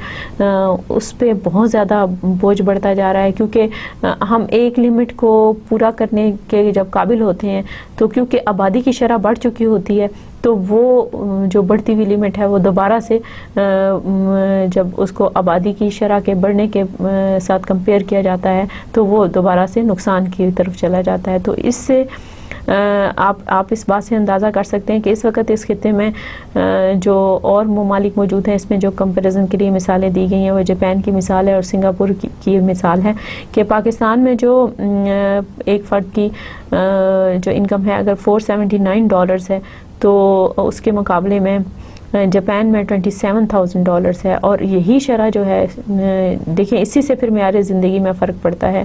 اس پہ بہت زیادہ بوجھ بڑھتا جا رہا ہے، کیونکہ ہم ایک لمٹ کو پورا کرنے کے جب قابل ہوتے ہیں تو کیونکہ آبادی کی شرح بڑھ چکی ہوتی ہے تو وہ جو بڑھتی ہوئی لمٹ ہے وہ دوبارہ سے جب اس کو آبادی کی شرح کے بڑھنے کے ساتھ کمپیئر کیا جاتا ہے تو وہ دوبارہ سے نقصان کی طرف چلا جاتا ہے. تو اس سے آپ اس بات سے اندازہ کر سکتے ہیں کہ اس وقت اس خطے میں جو اور ممالک موجود ہیں اس میں جو کمپیریزن کے لیے مثالیں دی گئی ہیں وہ جاپان کی مثال ہے اور سنگاپور کی مثال ہے کہ پاکستان میں جو ایک فرد کی جو انکم ہے اگر $479 ہے تو اس کے مقابلے میں جاپان میں $27,000 ہے، اور یہی شرح جو ہے دیکھیں اسی سے پھر معیار زندگی میں فرق پڑتا ہے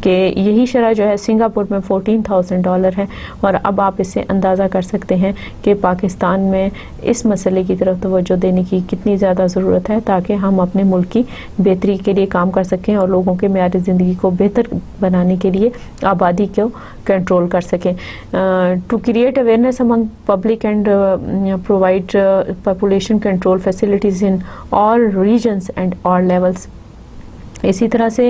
کہ یہی شرح جو ہے سنگاپور میں $14,000 ہے. اور اب آپ اس سے اندازہ کر سکتے ہیں کہ پاکستان میں اس مسئلے کی طرف توجہ دینے کی کتنی زیادہ ضرورت ہے تاکہ ہم اپنے ملک کی بہتری کے لیے کام کر سکیں اور لوگوں کے معیار زندگی کو بہتر بنانے کے لیے آبادی کو کنٹرول کر سکیں. To create awareness among public and provide population control facilities in all regions and all levels. اسی طرح سے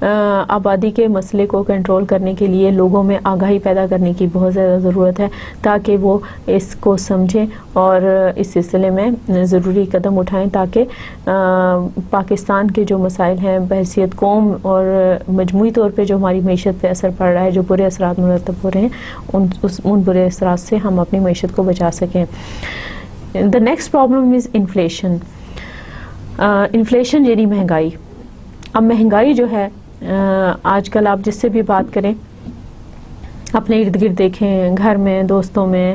آبادی کے مسئلے کو کنٹرول کرنے کے لیے لوگوں میں آگاہی پیدا کرنے کی بہت زیادہ ضرورت ہے تاکہ وہ اس کو سمجھیں اور اس سلسلے میں ضروری قدم اٹھائیں تاکہ پاکستان کے جو مسائل ہیں بحیثیت قوم اور مجموعی طور پہ جو ہماری معیشت پہ اثر پڑ رہا ہے، جو برے اثرات مرتب ہو رہے ہیں، ان برے اثرات سے ہم اپنی معیشت کو بچا سکیں. The next problem is inflation. Inflation یعنی مہنگائی. اب مہنگائی جو ہے آج کل آپ جس سے بھی بات کریں، اپنے ارد گرد دیکھیں، گھر میں، دوستوں میں،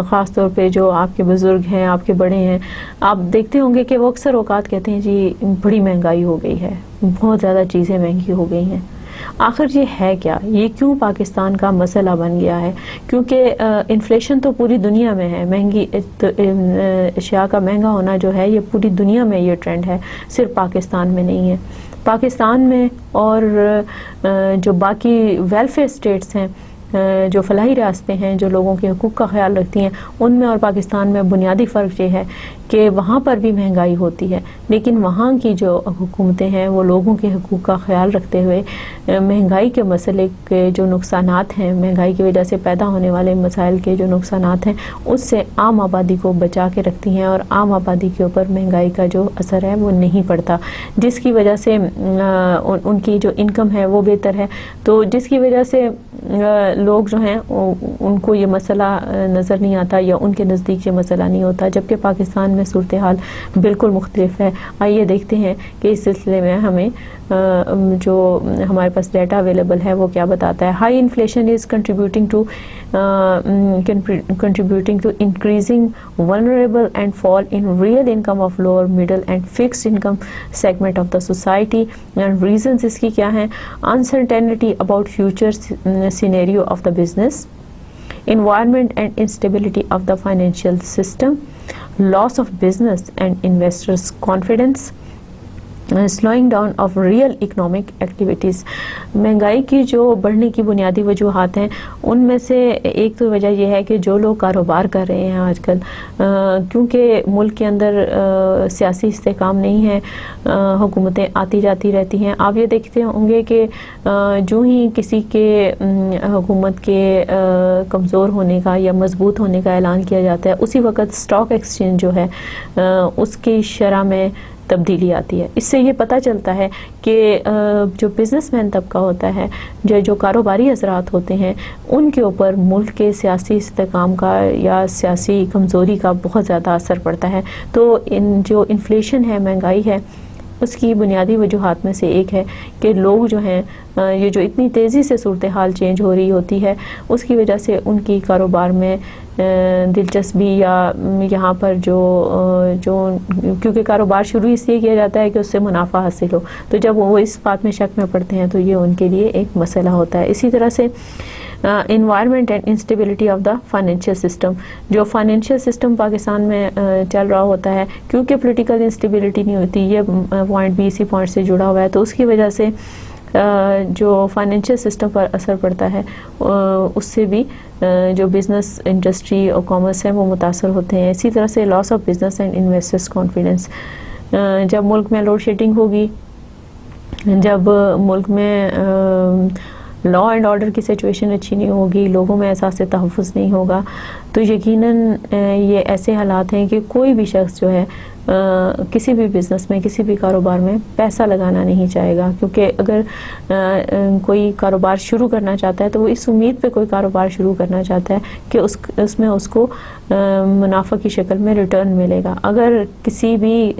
خاص طور پہ جو آپ کے بزرگ ہیں، آپ کے بڑے ہیں، آپ دیکھتے ہوں گے کہ وہ اکثر اوقات کہتے ہیں جی بڑی مہنگائی ہو گئی ہے، بہت زیادہ چیزیں مہنگی ہو گئی ہیں. آخر یہ ہے کیا؟ یہ کیوں پاکستان کا مسئلہ بن گیا ہے؟ کیونکہ انفلیشن تو پوری دنیا میں ہے، مہنگی اشیاء کا مہنگا ہونا جو ہے یہ پوری دنیا میں یہ ٹرینڈ ہے، صرف پاکستان میں نہیں ہے. پاکستان میں اور جو باقی ویلفیئر اسٹیٹس ہیں جو فلاحی ریاستیں ہیں جو لوگوں کے حقوق کا خیال رکھتی ہیں ان میں اور پاکستان میں بنیادی فرق یہ ہے کہ وہاں پر بھی مہنگائی ہوتی ہے، لیکن وہاں کی جو حکومتیں ہیں وہ لوگوں کے حقوق کا خیال رکھتے ہوئے مہنگائی کے مسئلے کے جو نقصانات ہیں، مہنگائی کی وجہ سے پیدا ہونے والے مسائل کے جو نقصانات ہیں اس سے عام آبادی کو بچا کے رکھتی ہیں اور عام آبادی کے اوپر مہنگائی کا جو اثر ہے وہ نہیں پڑتا، جس کی وجہ سے ان کی جو انکم ہے وہ بہتر ہے، تو جس کی وجہ سے لوگ جو ہیں ان کو یہ مسئلہ نظر نہیں آتا یا ان کے نزدیک یہ مسئلہ نہیں ہوتا، جبکہ پاکستان میں صورتحال بالکل مختلف ہے۔ آئیے دیکھتے ہیں کہ اس سلسلے میں ہمیں جو ہمارے پاس ڈیٹا اویلیبل ہے وہ کیا بتاتا ہے۔ High inflation is contributing to increasing vulnerable and fall in real income of lower middle and fixed income segment of the society and reasons اس کی کیا ہیں؟ uncertainty about future scenario of the business, environment and instability of the financial system, loss of business and investors confidence, slowing down of real economic activities۔ مہنگائی کی جو بڑھنے کی بنیادی وجوہات ہیں ان میں سے ایک تو وجہ یہ ہے کہ جو لوگ کاروبار کر رہے ہیں آج کل کیونکہ ملک کے اندر سیاسی استحکام نہیں ہے، حکومتیں آتی جاتی رہتی ہیں، آپ یہ دیکھتے ہوں گے کہ جو ہی کسی کے حکومت کے کمزور ہونے کا یا مضبوط ہونے کا اعلان کیا جاتا ہے اسی وقت اسٹاک ایکسچینج جو ہے اس کی شرح میں تبدیلی آتی ہے۔ اس سے یہ پتہ چلتا ہے کہ جو بزنس مین طبقہ ہوتا ہے، جو کاروباری حضرات ہوتے ہیں، ان کے اوپر ملک کے سیاسی استحکام کا یا سیاسی کمزوری کا بہت زیادہ اثر پڑتا ہے۔ تو جو انفلیشن ہے، مہنگائی ہے، اس کی بنیادی وجوہات میں سے ایک ہے کہ لوگ جو ہیں یہ جو اتنی تیزی سے صورتحال چینج ہو رہی ہوتی ہے اس کی وجہ سے ان کی کاروبار میں دلچسپی یا یہاں پر جو کیونکہ کاروبار شروع اس لیے کیا جاتا ہے کہ اس سے منافع حاصل ہو، تو جب وہ اس بات میں شک میں پڑتے ہیں تو یہ ان کے لیے ایک مسئلہ ہوتا ہے۔ اسی طرح سے environment and instability of the financial system, جو فائنینشیل سسٹم پاکستان میں چل رہا ہوتا ہے کیونکہ پولیٹیکل انسٹیبلٹی نہیں ہوتی، یہ پوائنٹ بھی اسی پوائنٹ سے جڑا ہوا ہے، تو اس کی وجہ سے جو فائنینشیل سسٹم پر اثر پڑتا ہے اس سے بھی جو بزنس انڈسٹری اور کامرس ہے وہ متاثر ہوتے ہیں۔ اسی طرح سے loss of business and investors confidence, جب ملک میں لوڈ شیڈنگ ہوگی، جب ملک میں لا اینڈ آرڈر کی سچویشن اچھی نہیں ہوگی، لوگوں میں احساس تحفظ نہیں ہوگا، تو یقیناً یہ ایسے حالات ہیں کہ کوئی بھی شخص جو ہے کسی بھی بزنس میں کسی بھی کاروبار میں پیسہ لگانا نہیں چاہے گا، کیونکہ اگر کوئی کاروبار شروع کرنا چاہتا ہے تو وہ اس امید پہ کوئی کاروبار شروع کرنا چاہتا ہے کہ اس میں اس کو منافع کی شکل میں ریٹرن ملے گا۔ اگر کسی بھی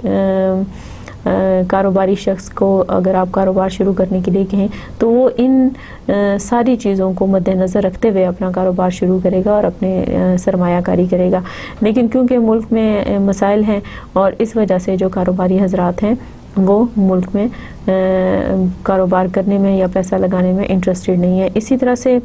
کاروباری شخص کو اگر آپ کاروبار شروع کرنے کے لیے کہیں تو وہ ان ساری چیزوں کو مد نظر رکھتے ہوئے اپنا کاروبار شروع کرے گا اور اپنے سرمایہ کاری کرے گا، لیکن کیونکہ ملک میں مسائل ہیں اور اس وجہ سے جو کاروباری حضرات ہیں وہ ملک میں کاروبار کرنے میں یا پیسہ لگانے میں انٹرسٹڈ نہیں ہے۔ اسی طرح سے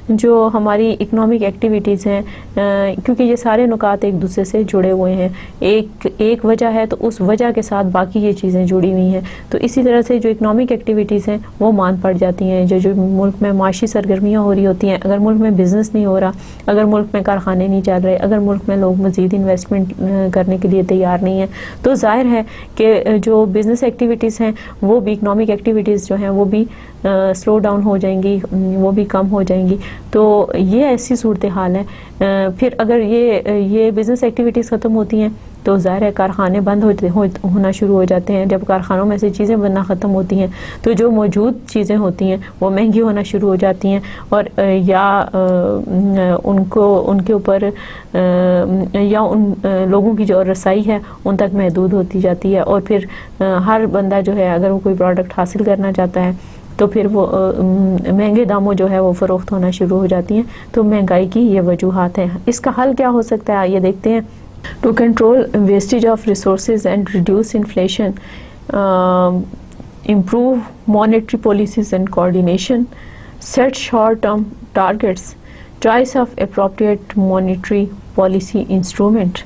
جو ہماری اکنامک ایکٹیویٹیز ہیں، کیونکہ یہ سارے نکات ایک دوسرے سے جڑے ہوئے ہیں، ایک وجہ ہے تو اس وجہ کے ساتھ باقی یہ چیزیں جڑی ہوئی ہیں، تو اسی طرح سے جو اکنامک ایکٹیویٹیز ہیں وہ ماند پڑ جاتی ہیں۔ جو ملک میں معاشی سرگرمیاں ہو رہی ہوتی ہیں، اگر ملک میں بزنس نہیں ہو رہا، اگر ملک میں کارخانے نہیں چل رہے، اگر ملک میں لوگ مزید انویسٹمنٹ کرنے کے لیے تیار نہیں ہیں، تو ظاہر ہے کہ جو بزنس ایکٹیویٹیز ہیں وہ بھی اکنامک ایکٹیویٹیز جو ہیں وہ بھی سلو ڈاؤن ہو جائیں گی، وہ بھی کم ہو جائیں گی، تو یہ ایسی صورتحال ہے۔ پھر اگر یہ بزنس ایکٹیویٹیز ختم ہوتی ہیں تو ظاہر ہے کارخانے بند ہونا شروع ہو جاتے ہیں، جب کارخانوں میں سے چیزیں بننا ختم ہوتی ہیں تو جو موجود چیزیں ہوتی ہیں وہ مہنگی ہونا شروع ہو جاتی ہیں، اور یا ان کے اوپر یا ان لوگوں کی جو رسائی ہے ان تک محدود ہوتی جاتی ہے، اور پھر ہر بندہ جو ہے اگر وہ کوئی پروڈکٹ حاصل کرنا چاہتا ہے تو پھر وہ مہنگے داموں جو ہے وہ فروخت ہونا شروع ہو جاتی ہیں، تو مہنگائی کی یہ وجوہات ہیں۔ اس کا حل کیا ہو سکتا ہے، آئیے دیکھتے ہیں۔ To control wastage of resources and reduce inflation, improve monetary policies and coordination, set short-term targets, choice of appropriate monetary policy instrument,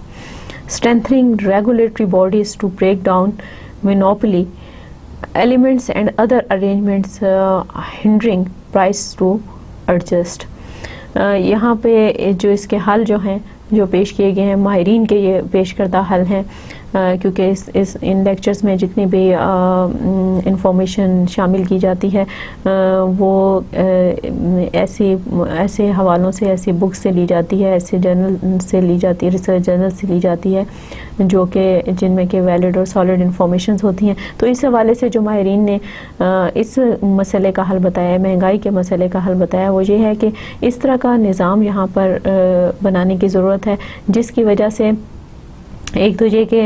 strengthening regulatory bodies to break down monopoly elements and other arrangements hindering price to adjust. یہاں پہ جو اس کے حل جو ہیں جو پیش کیے گئے ہیں ماہرین کے یہ پیش کردہ حل ہیں، کیونکہ ان لیکچرز میں جتنی بھی انفارمیشن شامل کی جاتی ہے وہ ایسے حوالوں سے، ایسی بک سے لی جاتی ہے، ایسے جرنل سے لی جاتی ہے، ریسرچ جرنل سے لی جاتی ہے جو کہ جن میں کہ ویلڈ اور سالڈ انفارمیشنز ہوتی ہیں۔ تو اس حوالے سے جو ماہرین نے اس مسئلے کا حل بتایا ہے، مہنگائی کے مسئلے کا حل بتایا، وہ یہ ہے کہ اس طرح کا نظام یہاں پر بنانے کی ضرورت ہے جس کی وجہ سے ایک تو یہ کہ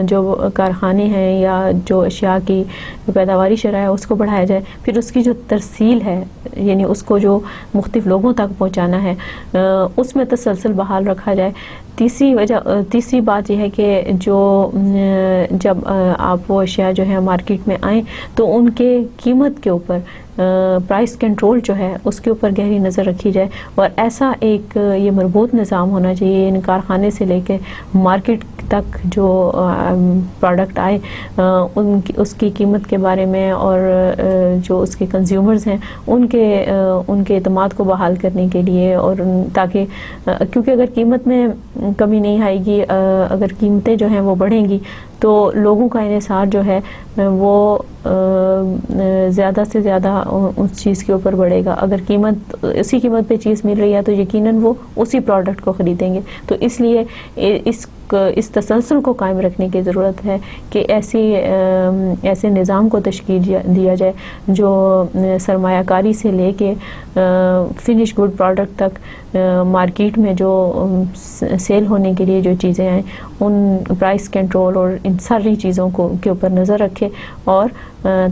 جو کارخانے ہیں یا جو اشیاء کی پیداواری شرح ہے اس کو بڑھایا جائے، پھر اس کی جو ترسیل ہے یعنی اس کو جو مختلف لوگوں تک پہنچانا ہے اس میں تسلسل بحال رکھا جائے۔ تیسری بات یہ ہے کہ جب آپ وہ اشیاء جو ہے مارکیٹ میں آئیں تو ان کے قیمت کے اوپر پرائس کنٹرول جو ہے اس کے اوپر گہری نظر رکھی جائے، اور ایسا ایک یہ مربوط نظام ہونا چاہیے ان کارخانے سے لے کے مارکیٹ تک جو پروڈکٹ آئے اس کی قیمت کے بارے میں اور جو اس کے کنزیومرز ہیں ان کے اعتماد کو بحال کرنے کے لیے، اور تاکہ کیونکہ اگر قیمت میں کمی نہیں آئے گی، اگر قیمتیں جو ہیں وہ بڑھیں گی تو لوگوں کا انحصار جو ہے وہ زیادہ سے زیادہ اس چیز کے اوپر بڑھے گا۔ اگر اسی قیمت پہ چیز مل رہی ہے تو یقیناً وہ اسی پروڈکٹ کو خریدیں گے۔ تو اس لیے اس تسلسل کو قائم رکھنے کی ضرورت ہے کہ ایسے نظام کو تشکیل دیا جائے جو سرمایہ کاری سے لے کے فنش گڈ پروڈکٹ تک مارکیٹ میں جو سیل ہونے کے لیے جو چیزیں ہیں ان پرائس کنٹرول اور ان ساری چیزوں کے اوپر نظر رکھے، اور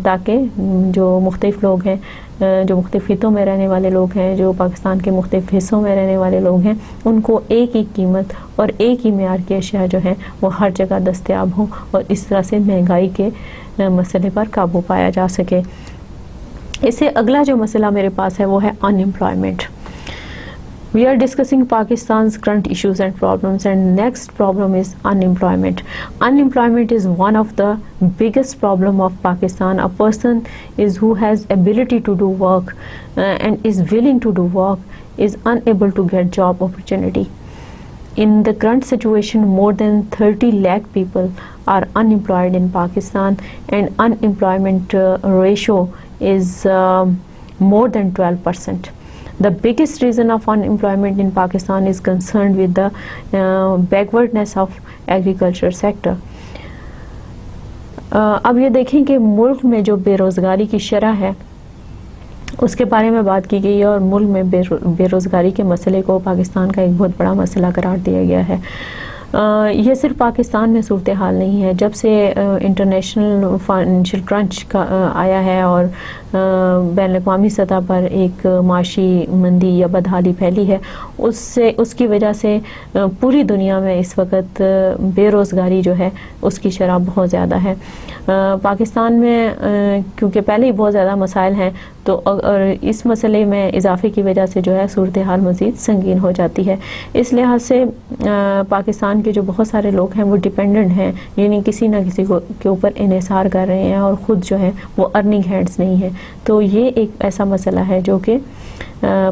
تاکہ جو مختلف لوگ ہیں، جو مختلف خطوں میں رہنے والے لوگ ہیں، جو پاکستان کے مختلف حصوں میں رہنے والے لوگ ہیں، ان کو ایک ہی قیمت اور ایک ہی معیار کی اشیاء جو ہیں وہ ہر جگہ دستیاب ہوں، اور اس طرح سے مہنگائی کے مسئلے پر قابو پایا جا سکے۔ اس سے اگلا جو مسئلہ میرے پاس ہے وہ ہے ان employment. We are discussing Pakistan's current issues and problems, and next problem is unemployment. Unemployment is one of the biggest problem of Pakistan. A person who has ability to do work and is willing to do work is unable to get job opportunity. In the current situation, more than 30 lakh people are unemployed in Pakistan, and unemployment ratio is more than 12%. The biggest reason of unemployment in Pakistan is concerned with the backwardness of agriculture sector. اب یہ دیکھیں کہ ملک میں جو بے روزگاری کی شرح ہے اس کے بارے میں بات کی گئی ہے، اور ملک میں بے روزگاری کے مسئلے کو پاکستان کا ایک بہت بڑا مسئلہ قرار دیا گیا ہے۔ یہ صرف پاکستان میں صورتحال نہیں ہے، جب سے انٹرنیشنل فائنینشیل کرنچ کا آیا ہے اور بین الاقوامی سطح پر ایک معاشی مندی یا بدحالی پھیلی ہے، اس کی وجہ سے پوری دنیا میں اس وقت بے روزگاری جو ہے اس کی شرح بہت زیادہ ہے۔ پاکستان میں کیونکہ پہلے ہی بہت زیادہ مسائل ہیں تو اس مسئلے میں اضافے کی وجہ سے جو ہے صورتحال مزید سنگین ہو جاتی ہے۔ اس لحاظ سے پاکستان کے جو بہت سارے لوگ ہیں وہ ڈیپینڈنٹ ہیں، یعنی کسی نہ کسی کے اوپر انحصار کر رہے ہیں، اور خود جو ہے وہ ارننگ ہینڈز نہیں ہیں۔ تو یہ ایک ایسا مسئلہ ہے جو کہ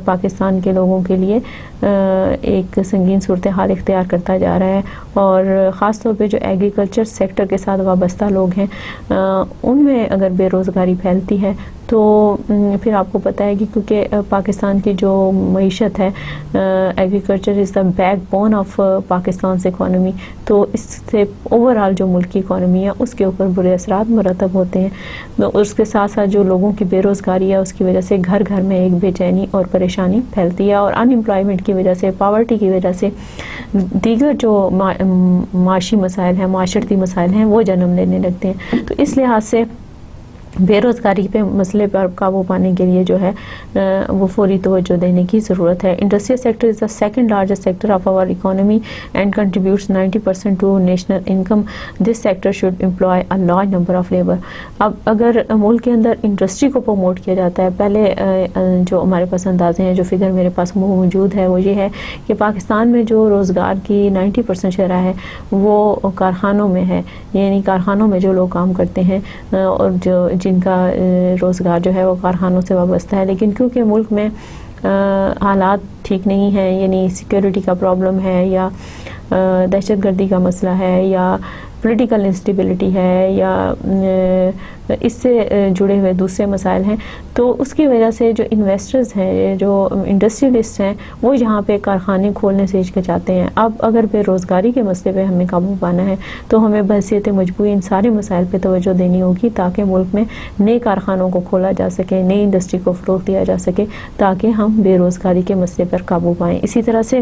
پاکستان کے لوگوں کے لیے ایک سنگین صورتحال اختیار کرتا جا رہا ہے، اور خاص طور پہ جو ایگریکلچر سیکٹر کے ساتھ وابستہ لوگ ہیں ان میں اگر بے روزگاری پھیلتی ہے تو پھر آپ کو پتہ ہے کہ کیونکہ پاکستان کی جو معیشت ہے، agriculture is the backbone of پاکستان's اکانومی، تو اس سے اوور آل جو ملک کی اکانومی ہے اس کے اوپر برے اثرات مرتب ہوتے ہیں۔ اس کے ساتھ ساتھ جو لوگوں کی بے روزگاری ہے اس کی وجہ سے گھر گھر میں ایک بے چینی اور پریشانی پھیلتی ہے، اور ان امپلائمنٹ کی وجہ سے، پاورٹی کی وجہ سے دیگر جو معاشی مسائل ہیں، معاشرتی مسائل ہیں وہ جنم لینے لگتے ہیں۔ تو اس لحاظ سے بے روزگاری پہ مسئلے پر قابو پانے کے لیے جو ہے وہ فوری توجہ دینے کی ضرورت ہے۔ Industrial sector is the second largest sector of our economy and contributes 90% to national income. This sector should employ a large number of labour. اب اگر ملک کے اندر انڈسٹری کو پروموٹ کیا جاتا ہے، پہلے جو ہمارے پاس اندازے ہیں، جو فگر میرے پاس موجود ہے وہ یہ ہے کہ پاکستان میں جو روزگار کی 90% شرح ہے وہ کارخانوں میں ہے، یعنی کارخانوں میں جو لوگ کام کرتے ہیں اور جن کا روزگار جو ہے وہ کارخانوں سے وابستہ ہے۔ لیکن کیونکہ ملک میں حالات ٹھیک نہیں ہیں، یعنی سیکیورٹی کا پرابلم ہے یا دہشت گردی کا مسئلہ ہے یا پولیٹیکل انسٹیبلٹی ہے یا اس سے جڑے ہوئے دوسرے مسائل ہیں، تو اس کی وجہ سے جو انویسٹرز ہیں، جو انڈسٹریلسٹ ہیں، وہ یہاں پہ کارخانے کھولنے سے ہچکچاتے ہیں۔ اب اگر بے روزگاری کے مسئلے پہ ہمیں قابو پانا ہے تو ہمیں بحیثیت مجبوری ان سارے مسائل پہ توجہ دینی ہوگی تاکہ ملک میں نئے کارخانوں کو کھولا جا سکے، نئی انڈسٹری کو فروغ دیا جا سکے تاکہ ہم بے روزگاری کے مسئلے پر قابو پائیں۔ اسی طرح سے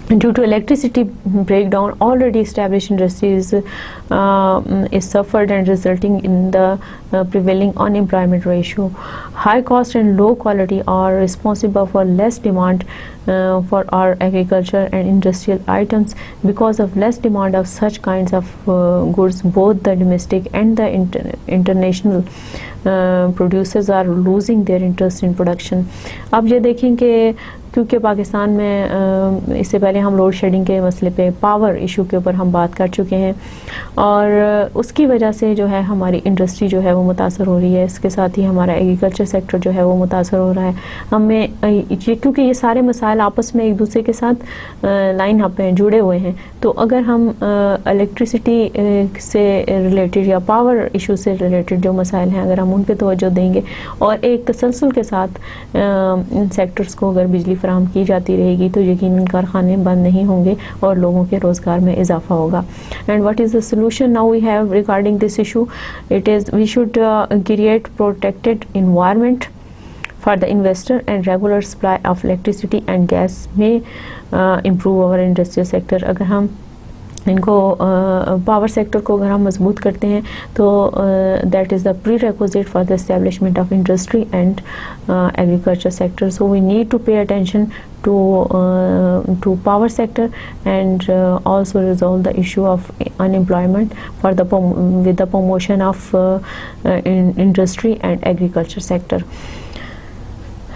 due to electricity breakdown, already established industries is suffered and resulting in the prevailing unemployment ratio. High cost and low quality are responsible for less demand for our agriculture and industrial items. Because of less demand of such kinds of goods, both the domestic and the international producers are losing their interest in production. اب یہ دیکھیں کہ کیونکہ پاکستان میں اس سے پہلے ہم load shedding کے مسئلے پہ پاور ایشو کے اوپر ہم بات کر چکے ہیں، اور اس کی وجہ سے جو ہے ہماری انڈسٹری جو ہے وہ متاثر ہو رہی ہے، اس کے ساتھ ہی ہمارا ایگریکلچر سیکٹر جو ہے وہ متاثر ہو رہا ہے۔ ہمیں کیونکہ یہ سارے مسائل آپس میں ایک دوسرے کے ساتھ لائن اپ ہیں، جڑے ہوئے ہیں، تو اگر ہم الیکٹریسٹی سے ریلیٹڈ یا پاور ایشو سے ریلیٹڈ جو مسائل ہیں اگر ہم ان پہ توجہ دیں گے اور ایک تسلسل کے ساتھ ان سیکٹرز کو اگر بجلی فراہم کی جاتی رہے گی تو یقیناً کارخانے بند نہیں ہوں گے اور لوگوں کے روزگار میں اضافہ ہوگا۔ And what is the solution now we have regarding this issue? It is we should create protected environment for the investor, and regular supply of electricity and gas may improve our industrial sector. اگر ہم ان کو power sector کو اگر ہم مضبوط کرتے ہیں تو that is the prerequisite for the establishment of industry and agriculture sector. So we need to pay attention to power sector and also resolve the issue of unemployment for with the promotion of industry and agriculture sector.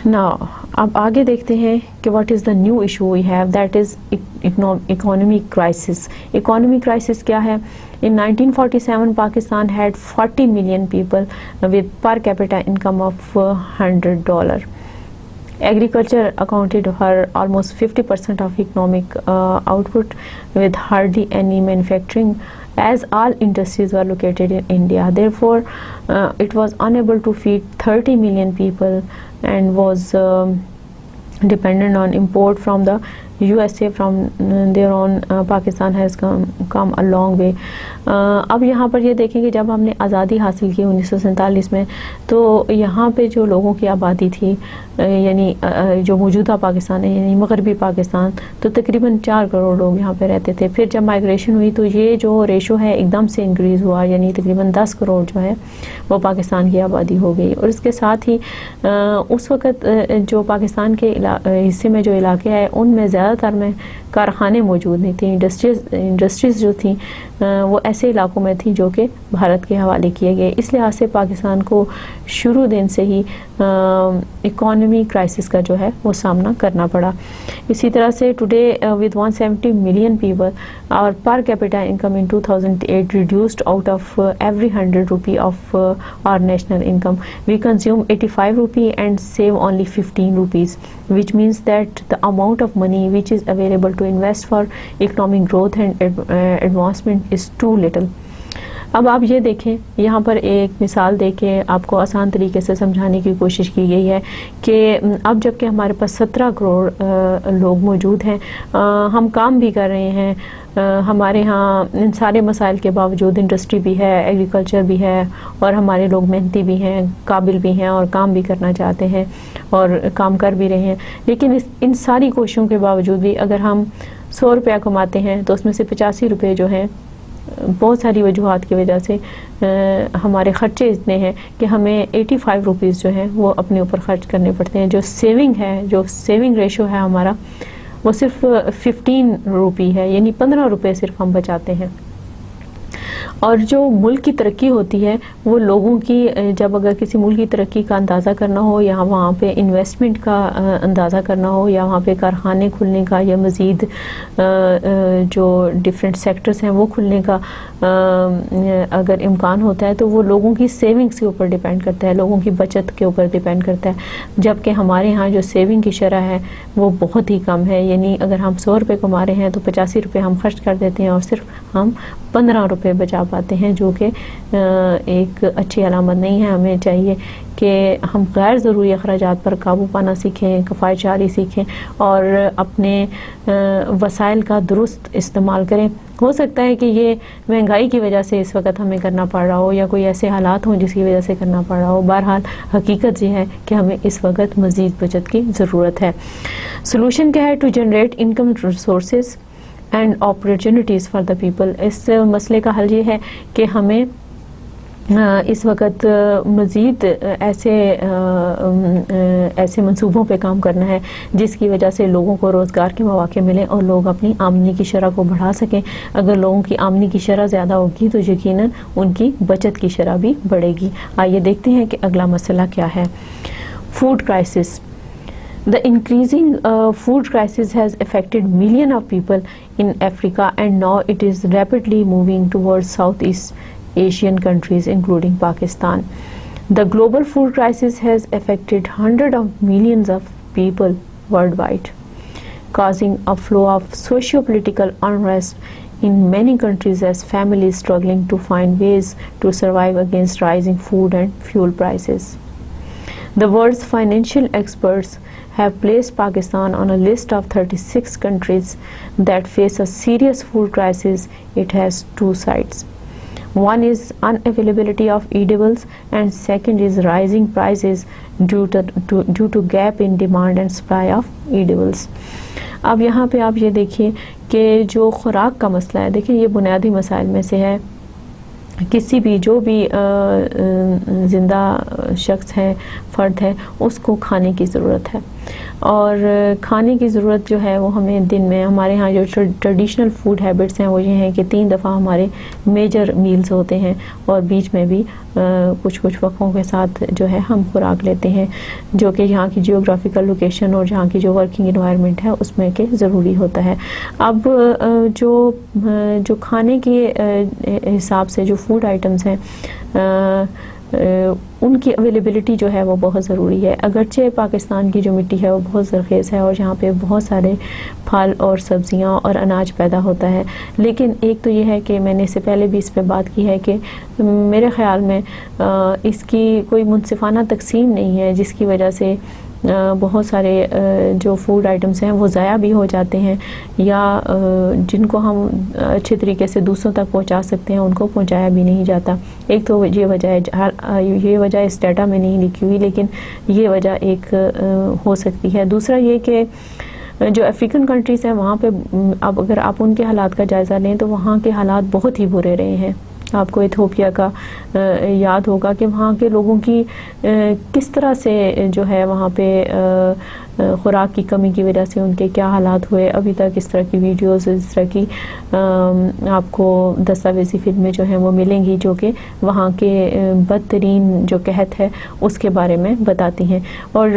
Now اب آگے دیکھتے ہیں کہ what is the new issue we have, that is economic crisis. Economic crisis کیا ہے؟ In 1947 Pakistan had 40 million people with per capita income of $100. Agriculture accounted for almost 50% of economic output with hardly any manufacturing, as all industries were located in India. Therefore, it was unable to feed 30 million people and was dependent on import from the USA. From their own, Pakistan has come a long way. اب یہاں پر یہ دیکھیں کہ جب ہم نے آزادی حاصل کی 1947 میں تو یہاں پہ جو لوگوں کی آبادی تھی یعنی جو موجودہ پاکستان ہے یعنی مغربی پاکستان، تو تقریباً 4 کروڑ لوگ یہاں پہ رہتے تھے. پھر جب مائیگریشن ہوئی تو یہ جو ریشو ہے ایک دم سے انکریز ہوا، یعنی تقریباً 10 کروڑ جو ہے وہ پاکستان کی آبادی ہو گئی. اور اس کے ساتھ ہی اس وقت جو پاکستان کے حصے میں جو علاقے ہیں ان میں زیادہ تر میں کارخانے موجود نہیں تھے. انڈسٹریز جو تھیں وہ ایسے علاقوں میں تھیں جو کہ بھارت کے حوالے کیے گئے. اس لحاظ سے پاکستان کو شروع دن سے ہی اکانومی کرائسس کا جو ہے وہ سامنا کرنا پڑا. اسی طرح سے today with 170 million people, our per capita income in 2008 reduced out of every 100 rupee of our national income. We consume 85 rupee and save only 15 rupees, which means that the amount of money which is available to invest for economic growth and advancement is too little. اب آپ یہ دیکھیں یہاں پر ایک مثال دے کے آپ کو آسان طریقے سے سمجھانے کی کوشش کی گئی ہے کہ اب جب کہ ہمارے پاس 17 کروڑ لوگ موجود ہیں، ہم کام بھی کر رہے ہیں، ہمارے ہاں ان سارے مسائل کے باوجود انڈسٹری بھی ہے، ایگریکلچر بھی ہے، اور ہمارے لوگ محنتی بھی ہیں، قابل بھی ہیں اور کام بھی کرنا چاہتے ہیں اور کام کر بھی رہے ہیں. لیکن ان ساری کوششوں کے باوجود بھی اگر ہم 100 روپیہ کماتے ہیں تو اس میں سے 85 روپے جو ہیں بہت ساری وجوہات کی وجہ سے ہمارے خرچے اتنے ہیں کہ ہمیں 85 روپیز جو ہیں وہ اپنے اوپر خرچ کرنے پڑتے ہیں. جو سیونگ ہے، جو سیونگ ریشو ہے ہمارا، وہ صرف 15 روپی ہے، یعنی 15 روپے صرف ہم بچاتے ہیں. اور جو ملک کی ترقی ہوتی ہے وہ لوگوں کی، جب اگر کسی ملک کی ترقی کا اندازہ کرنا ہو یا وہاں پہ انویسٹمنٹ کا اندازہ کرنا ہو یا وہاں پہ کارخانے کھلنے کا یا مزید جو ڈفرینٹ سیکٹرز ہیں وہ کھلنے کا اگر امکان ہوتا ہے تو وہ لوگوں کی سیونگز کے اوپر ڈیپینڈ کرتا ہے، لوگوں کی بچت کے اوپر ڈیپینڈ کرتا ہے، جبکہ ہمارے ہاں جو سیونگ کی شرح ہے وہ بہت ہی کم ہے. یعنی اگر ہم 100 روپے کما رہے ہیں تو 85 روپے ہم خرچ کر دیتے ہیں اور صرف ہم 15 روپے بچا پاتے ہیں، جو کہ ایک اچھی علامت نہیں ہے. ہمیں چاہیے کہ ہم غیر ضروری اخراجات پر قابو پانا سیکھیں، کفایت جاری سیکھیں اور اپنے وسائل کا درست استعمال کریں. ہو سکتا ہے کہ یہ مہنگائی کی وجہ سے اس وقت ہمیں کرنا پڑ رہا ہو یا کوئی ایسے حالات ہوں جس کی وجہ سے کرنا پڑ رہا ہو. بہرحال حقیقت یہ ہے کہ ہمیں اس وقت مزید بچت کی ضرورت ہے. سلوشن کیا ہے؟ To generate income resources and opportunities for the people. اس مسئلے کا حل یہ ہے کہ ہمیں اس وقت مزید ایسے منصوبوں پہ کام کرنا ہے جس کی وجہ سے لوگوں کو روزگار کے مواقع ملیں اور لوگ اپنی آمدنی کی شرح کو بڑھا سکیں. اگر لوگوں کی آمدنی کی شرح زیادہ ہوگی تو یقیناً ان کی بچت کی شرح بھی بڑھے گی. آئیے دیکھتے ہیں کہ اگلا مسئلہ کیا ہے. Food crisis. The increasing food crisis has affected millions of people in Africa and now it is rapidly moving towards Southeast Asian countries including Pakistan. The global food crisis has affected hundreds of millions of people worldwide, causing a flow of socio-political unrest in many countries as families struggling to find ways to survive against rising food and fuel prices. The world's financial experts have placed Pakistan on a list of 36 countries that face a serious food crisis. It has two sides. One is unavailability of edibles and second is rising prices due to gap in demand and supply of edibles. اب یہاں پہ آپ یہ دیکھیے کہ جو خوراک کا مسئلہ ہے، دیکھیں یہ بنیادی مسائل میں سے ہے. کسی بھی جو بھی زندہ شخص ہے، فرد ہے، اس کو کھانے کی ضرورت ہے اور کھانے کی ضرورت جو ہے وہ ہمیں دن میں، ہمارے ہاں جو ٹریڈیشنل فوڈ ہیبٹس ہیں وہ یہ ہیں کہ 3 دفعہ ہمارے میجر میلز ہوتے ہیں اور بیچ میں بھی کچھ وقفوں کے ساتھ جو ہے ہم خوراک لیتے ہیں، جو کہ یہاں کی جیوگرافیکل لوکیشن اور جہاں کی جو ورکنگ انوائرمنٹ ہے اس میں کہ ضروری ہوتا ہے. اب جو کھانے کے حساب سے جو فوڈ آئٹمز ہیں ان کی اویلیبلٹی جو ہے وہ بہت ضروری ہے. اگرچہ پاکستان کی جو مٹی ہے وہ بہت زرخیز ہے اور جہاں پہ بہت سارے پھل اور سبزیاں اور اناج پیدا ہوتا ہے، لیکن ایک تو یہ ہے کہ میں نے اس سے پہلے بھی اس پہ بات کی ہے کہ میرے خیال میں اس کی کوئی منصفانہ تقسیم نہیں ہے، جس کی وجہ سے بہت سارے جو فوڈ آئٹمس ہیں وہ ضائع بھی ہو جاتے ہیں یا جن کو ہم اچھے طریقے سے دوسروں تک پہنچا سکتے ہیں ان کو پہنچایا بھی نہیں جاتا. ایک تو یہ وجہ ہے، یہ وجہ اس ڈیٹا میں نہیں لکھی ہوئی لیکن یہ وجہ ایک ہو سکتی ہے. دوسرا یہ کہ جو افریقن کنٹریز ہیں وہاں پہ اب اگر آپ ان کے حالات کا جائزہ لیں تو وہاں کے حالات بہت ہی برے رہے ہیں. آپ کو ایتھوپیا کا یاد ہوگا کہ وہاں کے لوگوں کی کس طرح سے جو ہے وہاں پہ خوراک کی کمی کی وجہ سے ان کے کیا حالات ہوئے. ابھی تک اس طرح کی ویڈیوز، اس طرح کی آپ کو دستاویزی فلمیں جو ہیں وہ ملیں گی جو کہ وہاں کے بدترین جو قحط ہے اس کے بارے میں بتاتی ہیں. اور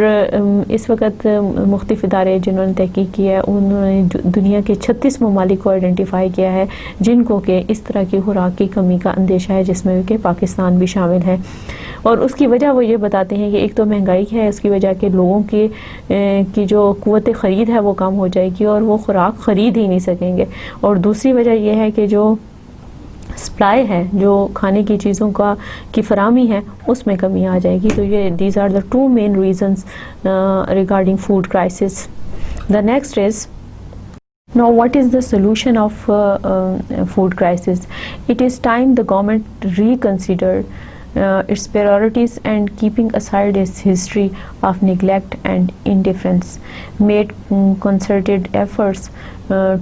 اس وقت مختلف ادارے جنہوں نے تحقیق کی ہے انہوں نے دنیا کے 36 ممالک کو آئیڈینٹیفائی کیا ہے جن کو کہ اس طرح کی خوراک کی کمی کا اندیشہ ہے، جس میں کہ پاکستان بھی شامل ہے. اور اس کی وجہ وہ یہ بتاتے ہیں کہ ایک تو مہنگائی ہے، اس کی وجہ کہ لوگوں کی جو قوت خرید ہے وہ کم ہو جائے گی اور وہ خوراک خرید ہی نہیں سکیں گے. اور دوسری وجہ یہ ہے کہ جو سپلائی ہے، جو کھانے کی چیزوں کی فراہمی ہے اس میں کمی آ جائے گی. تو یہ these are the 2 main reasons regarding food crisis. The next is, now what is the solution of food crisis? It is time the government reconsidered its priorities and keeping aside its history of neglect and indifference, made concerted efforts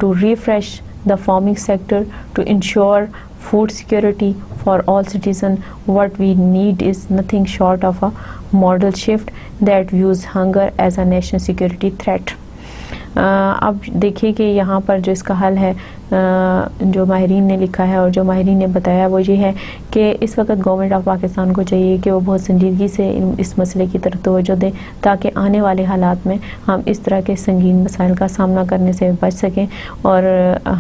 to refresh the farming sector to ensure food security for all citizens. What we need is nothing short of a model shift that views hunger as a national security threat. اب دیکھیے کہ یہاں پر جو اس کا حل ہے جو ماہرین نے لکھا ہے اور جو ماہرین نے بتایا وہ یہ ہے کہ اس وقت گورنمنٹ آف پاکستان کو چاہیے کہ وہ بہت سنجیدگی سے اس مسئلے کی طرف توجہ دیں تاکہ آنے والے حالات میں ہم اس طرح کے سنگین مسائل کا سامنا کرنے سے بچ سکیں اور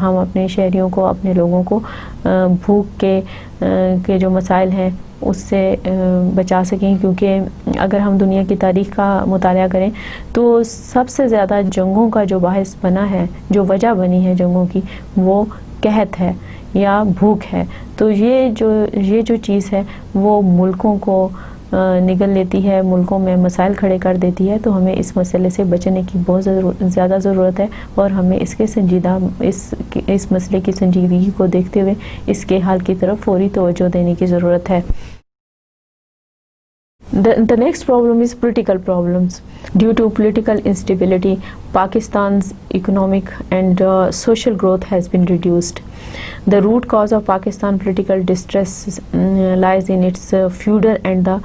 ہم اپنے شہریوں کو، اپنے لوگوں کو بھوک کے جو مسائل ہیں اس سے بچا سکیں، کیونکہ اگر ہم دنیا کی تاریخ کا مطالعہ کریں تو سب سے زیادہ جنگوں کا جو باعث بنا ہے، جو وجہ بنی ہے جنگوں کی، وہ قحط ہے یا بھوک ہے۔ تو یہ جو چیز ہے وہ ملکوں کو نگل لیتی ہے، ملکوں میں مسائل کھڑے کر دیتی ہے، تو ہمیں اس مسئلے سے بچنے کی بہت زیادہ ضرورت ہے اور ہمیں اس مسئلے کی سنجیدگی کو دیکھتے ہوئے اس کے حل کی طرف فوری توجہ دینے کی ضرورت ہے۔ The next problem is political problems. Due to political instability, Pakistan's economic and social growth has been reduced. The root cause of Pakistan political distress lies in its feudal and the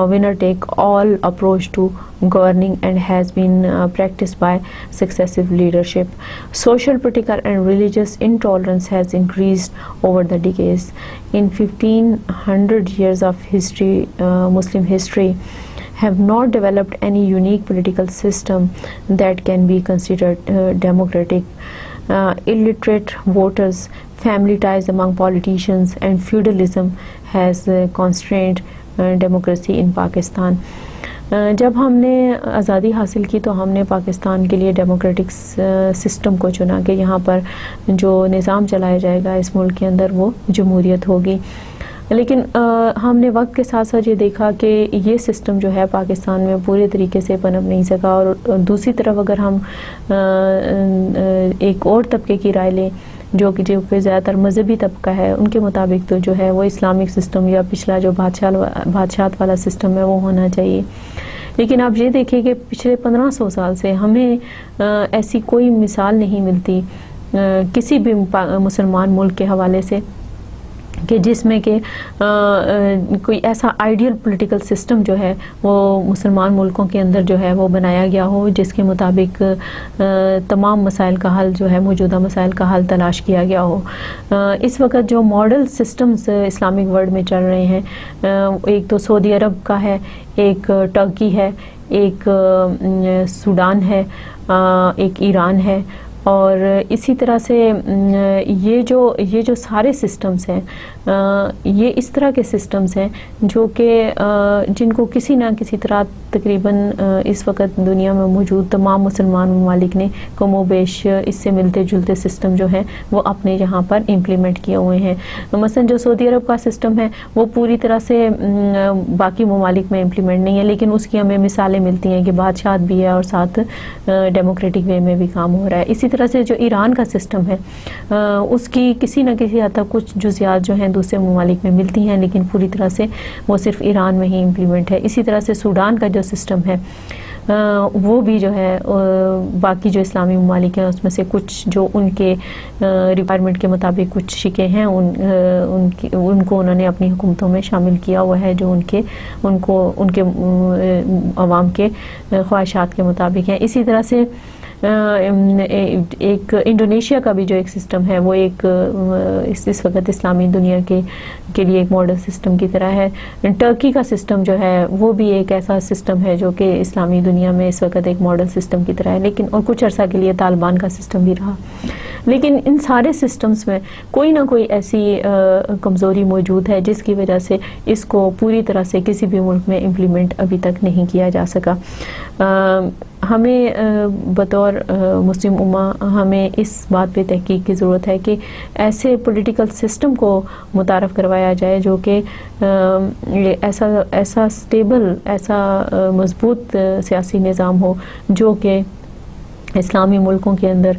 winner-take-all approach to governing and has been practiced by successive leadership. Social, political and religious intolerance has increased over the decades. In 1500 years of history, Muslim history have not developed any unique political system that can be considered democratic. Illiterate voters, family ties among politicians and feudalism has constrained democracy in Pakistan. جب ہم نے آزادی حاصل کی تو ہم نے پاکستان کے لیے ڈیموکریٹک سسٹم کو چنا کہ یہاں پر جو نظام چلایا جائے گا اس ملک کے اندر وہ جمہوریت ہوگی، لیکن ہم نے وقت کے ساتھ ساتھ یہ دیکھا کہ یہ سسٹم جو ہے پاکستان میں پورے طریقے سے پنپ نہیں سکا، اور دوسری طرف اگر ہم ایک اور طبقے کی رائے لیں جو کہ زیادہ تر مذہبی طبقہ ہے، ان کے مطابق تو جو ہے وہ اسلامک سسٹم یا پچھلا جو بادشاہت والا سسٹم ہے وہ ہونا چاہیے۔ لیکن آپ یہ دیکھیں کہ پچھلے 1500 سال سے ہمیں ایسی کوئی مثال نہیں ملتی کسی بھی مسلمان ملک کے حوالے سے کہ جس میں کہ کوئی ایسا آئیڈیل پولیٹیکل سسٹم جو ہے وہ مسلمان ملکوں کے اندر جو ہے وہ بنایا گیا ہو، جس کے مطابق تمام مسائل کا حل جو ہے، موجودہ مسائل کا حل تلاش کیا گیا ہو۔ اس وقت جو ماڈل سسٹمز اسلامک ورلڈ میں چل رہے ہیں، ایک تو سعودی عرب کا ہے، ایک ٹرکی ہے، ایک سوڈان ہے، ایک ایران ہے، اور اسی طرح سے یہ جو سارے سسٹمز ہیں یہ اس طرح کے سسٹمز ہیں جو کہ جن کو کسی نہ کسی طرح تقریباً اس وقت دنیا میں موجود تمام مسلمان ممالک نے کم و بیش اس سے ملتے جلتے سسٹم جو ہیں وہ اپنے یہاں پر امپلیمنٹ کیے ہوئے ہیں۔ مثلا جو سعودی عرب کا سسٹم ہے وہ پوری طرح سے باقی ممالک میں امپلیمنٹ نہیں ہے، لیکن اس کی ہمیں مثالیں ملتی ہیں کہ بادشاہت بھی ہے اور ساتھ ڈیموکریٹک وے میں بھی کام ہو رہا ہے۔ اسی طرح سے جو ایران کا سسٹم ہے اس کی کسی نہ کسی حد تک کچھ جزیات جو ہیں دوسرے ممالک میں ملتی ہیں، لیکن پوری طرح سے وہ صرف ایران میں ہی امپلیمنٹ ہے۔ اسی طرح سے سوڈان کا جو سسٹم ہے وہ بھی جو ہے باقی جو اسلامی ممالک ہیں اس میں سے کچھ جو ان کے ریکوائرمنٹ کے مطابق کچھ شکیں ہیں ان کو انہوں نے اپنی حکومتوں میں شامل کیا ہوا ہے جو ان کے عوام کے خواہشات کے مطابق ہیں۔ اسی طرح سے ایک انڈونیشیا کا بھی جو ایک سسٹم ہے وہ ایک اس وقت اسلامی دنیا کے لیے ایک ماڈل سسٹم کی طرح ہے۔ ٹرکی کا سسٹم جو ہے وہ بھی ایک ایسا سسٹم ہے جو کہ اسلامی دنیا میں اس وقت ایک ماڈل سسٹم کی طرح ہے، لیکن اور کچھ عرصہ کے لیے طالبان کا سسٹم بھی رہا۔ لیکن ان سارے سسٹمز میں کوئی نہ کوئی ایسی کمزوری موجود ہے جس کی وجہ سے اس کو پوری طرح سے کسی بھی ملک میں امپلیمنٹ ابھی تک نہیں کیا جا سکا۔ ہمیں بطور مسلم امہ ہمیں اس بات پہ تحقیق کی ضرورت ہے کہ ایسے پولیٹیکل سسٹم کو متعارف کروایا جائے جو کہ ایسا سٹیبل، ایسا مضبوط سیاسی نظام ہو جو کہ اسلامی ملکوں کے اندر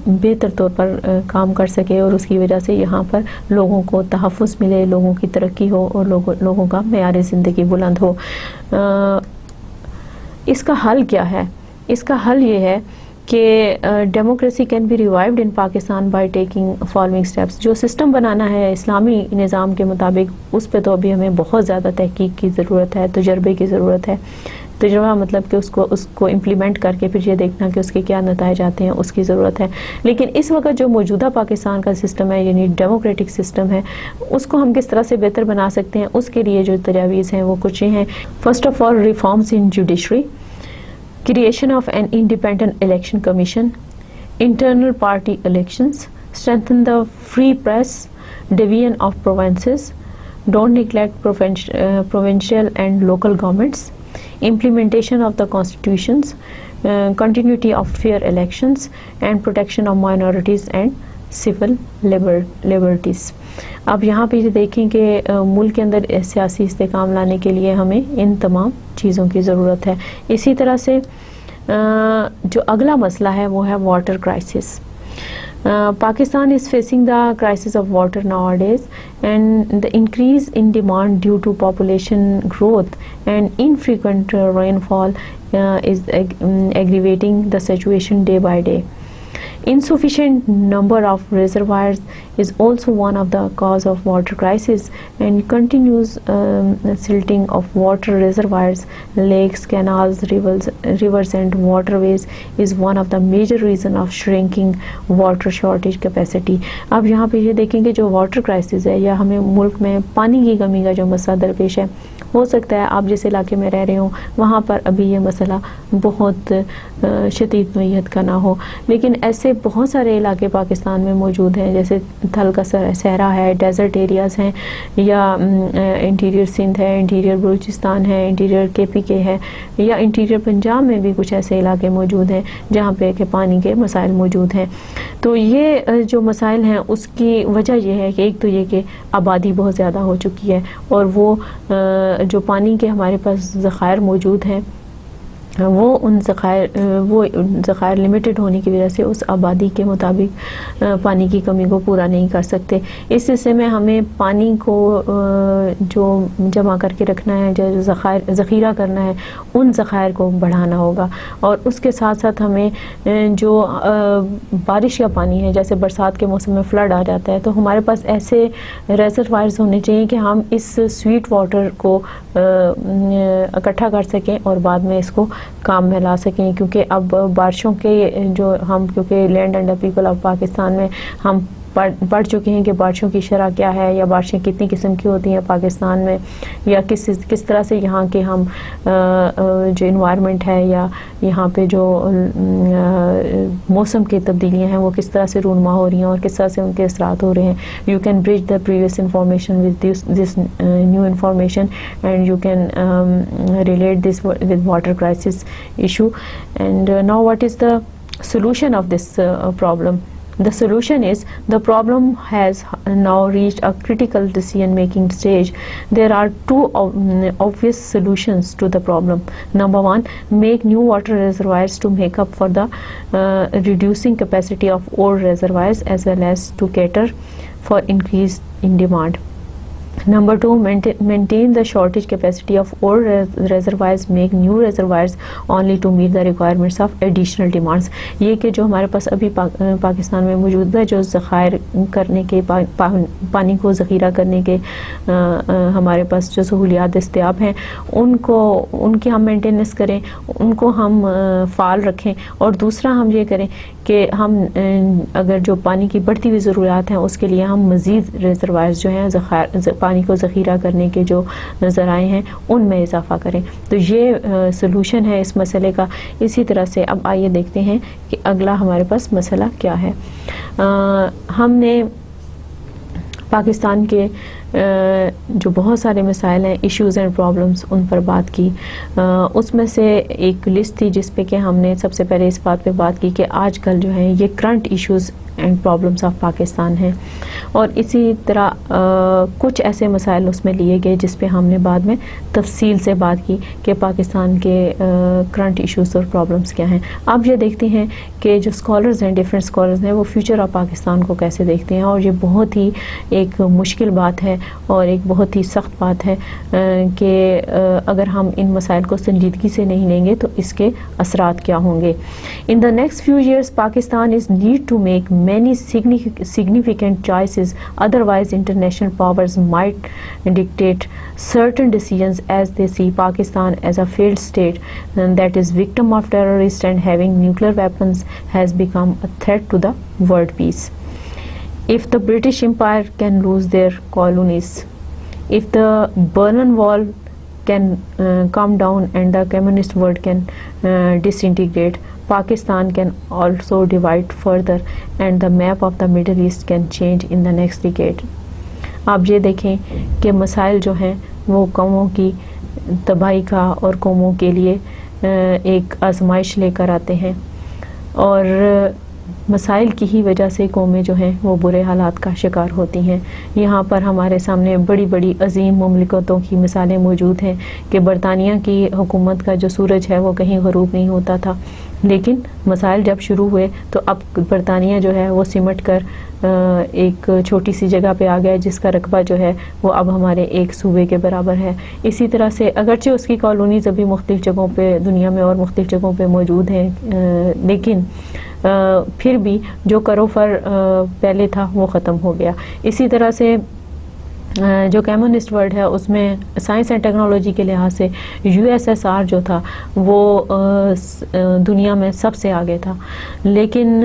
بہتر طور پر کام کر سکے اور اس کی وجہ سے یہاں پر لوگوں کو تحفظ ملے، لوگوں کی ترقی ہو اور لوگوں کا معیار زندگی بلند ہو۔ اس کا حل کیا ہے؟ اس کا حل یہ ہے کہ democracy can be revived in Pakistan by taking following steps. جو سسٹم بنانا ہے اسلامی نظام کے مطابق اس پہ تو ابھی ہمیں بہت زیادہ تحقیق کی ضرورت ہے، تجربے کی ضرورت ہے، تجربہ مطلب کہ اس کو امپلیمنٹ کر کے پھر یہ دیکھنا کہ اس کے کیا نتائج آتے ہیں، اس کی ضرورت ہے. لیکن اس وقت جو موجودہ پاکستان کا سسٹم ہے، یعنی ڈیموکریٹک سسٹم ہے، اس کو ہم کس طرح سے بہتر بنا سکتے ہیں، اس کے لیے جو تجاویز ہیں وہ کچھ ہیں. First of all, reforms in judiciary, creation of an independent election commission, internal party elections, strengthen the free press, division of provinces, don't neglect provincial and local governments, implementation of the constitutions, continuity of fair elections, and protection of minorities and civil liberties. اب یہاں پہ یہ دیکھیں کہ ملک کے اندر سیاسی استحکام لانے کے لیے ہمیں ان تمام چیزوں کی ضرورت ہے. اسی طرح سے جو اگلا مسئلہ ہے وہ ہے water crisis. Pakistan is facing the crisis of water nowadays, and the increase in demand due to population growth and infrequent rainfall is aggravating the situation day by day. Insufficient number of reservoirs is also one of the cause of water crisis, and continuous silting of water reservoirs, lakes, canals, rivers and waterways is one of the major reason of shrinking water shortage capacity. اب یہاں پہ یہ دیکھیں کہ جو water crisis ہے یا ہمیں ملک میں پانی کی کمی کا جو مسئلہ درپیش ہے، ہو سکتا ہے آپ جس علاقے میں رہ رہے ہوں وہاں پر ابھی یہ مسئلہ بہت شدید نوعیت کا نہ ہو، لیکن ایسے بہت سارے علاقے پاکستان میں موجود ہیں، جیسے تھل کا صحرا ہے، ڈیزرٹ ایریاز ہیں، یا انٹیریئر سندھ ہے، انٹیریئر بلوچستان ہے، انٹیریئر KPK ہے، یا انٹیریئر پنجاب میں بھی کچھ ایسے علاقے موجود ہیں جہاں پہ کہ پانی کے مسائل موجود ہیں. تو یہ جو مسائل ہیں اس کی وجہ یہ ہے کہ ایک تو یہ کہ آبادی بہت زیادہ ہو چکی ہے، اور وہ جو پانی کے ہمارے پاس ذخائر موجود ہیں وہ ذخائر لمیٹڈ ہونے کی وجہ سے اس آبادی کے مطابق پانی کی کمی کو پورا نہیں کر سکتے. اس حصے میں ہمیں پانی کو جو جمع کر کے رکھنا ہے، جو ذخیرہ کرنا ہے، ان ذخائر کو بڑھانا ہوگا. اور اس کے ساتھ ساتھ ہمیں جو بارش کا پانی ہے، جیسے برسات کے موسم میں فلڈ آ جاتا ہے، تو ہمارے پاس ایسے ریزروائرز ہونے چاہیے کہ ہم اس سویٹ واٹر کو اکٹھا کر سکیں اور بعد میں اس کو کام میں لا سکیں. کیونکہ اب بارشوں کے جو کیونکہ land under people of Pakistan میں ہم پڑھ چکے ہیں کہ بارشوں کی شرح کیا ہے، یا بارشیں کتنی قسم کی ہوتی ہیں پاکستان میں، یا کس طرح سے یہاں کے ہم جو انوائرمنٹ ہے یا یہاں پہ جو موسم کی تبدیلیاں ہیں وہ کس طرح سے رونما ہو رہی ہیں اور کس طرح سے ان کے اثرات ہو رہے ہیں. You can bridge the previous information with this new information, and you can relate this with water crisis issue. And now what is the solution of this problem? The solution is, the problem has now reached a critical decision making stage. There are two obvious solutions to the problem. Number one, make new water reservoirs to make up for the reducing capacity of old reservoirs, as well as to cater for increase in demand. Number two, maintain the shortage capacity of old reservoirs, make new reservoirs only to meet the requirements of additional demands. یہ کہ جو ہمارے پاس ابھی پاکستان میں موجود ہے جو ذخائر کرنے کے پانی کو ذخیرہ کرنے کے ہمارے پاس جو سہولیات دستیاب ہیں ان کی ہم مینٹیننس کریں، ان کو ہم فعال رکھیں. اور دوسرا ہم یہ کریں کہ ہم اگر جو پانی کی بڑھتی ہوئی ضروریات ہیں اس کے لیے ہم مزید ریزروائرز جو ہیں پانی کو ذخیرہ کرنے کے جو ذرائع ہیں ان میں اضافہ کریں. تو یہ سلوشن ہے اس مسئلے کا. اسی طرح سے اب آئیے دیکھتے ہیں کہ اگلا ہمارے پاس مسئلہ کیا ہے. ہم نے پاکستان کے جو بہت سارے مسائل ہیں، ایشوز اینڈ پرابلمس، ان پر بات کی. اس میں سے ایک لسٹ تھی جس پہ کہ ہم نے سب سے پہلے اس بات پہ بات کی کہ آج کل جو ہیں یہ current issues and problems of Pakistan ہیں، اور اسی طرح کچھ ایسے مسائل اس میں لیے گئے جس پہ ہم نے بعد میں تفصیل سے بات کی کہ پاکستان کے کرنٹ ایشوز اور پرابلمس کیا ہیں. اب یہ دیکھتے ہیں کہ جو اسکالرز ہیں، ڈفرینٹ اسکالرز ہیں، وہ فیوچر آف پاکستان کو کیسے دیکھتے ہیں. اور یہ بہت ہی ایک مشکل بات ہے اور ایک بہت ہی سخت بات ہے کہ اگر ہم ان مسائل کو سنجیدگی سے نہیں لیں گے تو اس کے اثرات کیا ہوں گے. In the next few years, Pakistan is need to make many significant choices, otherwise international powers might dictate certain decisions as they see Pakistan as a failed state that is victim of terrorists and having nuclear weapons has become a threat to the world peace. If the British Empire can lose their colonies, if the Berlin Wall can come down and the communist world can disintegrate, Pakistan can also divide further and the map of the Middle East can change in the next decade. آپ یہ دیکھیں کہ مسائل جو ہیں وہ قوموں کی تباہی کا اور قوموں کے لیے ایک آزمائش لے کر آتے ہیں، اور مسائل کی ہی وجہ سے قومیں جو ہیں وہ برے حالات کا شکار ہوتی ہیں. یہاں پر ہمارے سامنے بڑی بڑی عظیم مملکتوں کی مثالیں موجود ہیں کہ برطانیہ کی حکومت کا جو سورج ہے وہ کہیں غروب نہیں ہوتا تھا، لیکن مسائل جب شروع ہوئے تو اب برطانیہ جو ہے وہ سمٹ کر ایک چھوٹی سی جگہ پہ آ گیا جس کا رقبہ جو ہے وہ اب ہمارے ایک صوبے کے برابر ہے. اسی طرح سے اگرچہ اس کی کالونیز ابھی مختلف جگہوں پہ دنیا میں اور مختلف جگہوں پہ موجود ہیں، لیکن پھر بھی جو کروفر پہلے تھا وہ ختم ہو گیا. اسی طرح سے جو کمیونسٹ ورلڈ ہے اس میں سائنس اینڈ ٹیکنالوجی کے لحاظ سے USSR جو تھا وہ دنیا میں سب سے آگے تھا، لیکن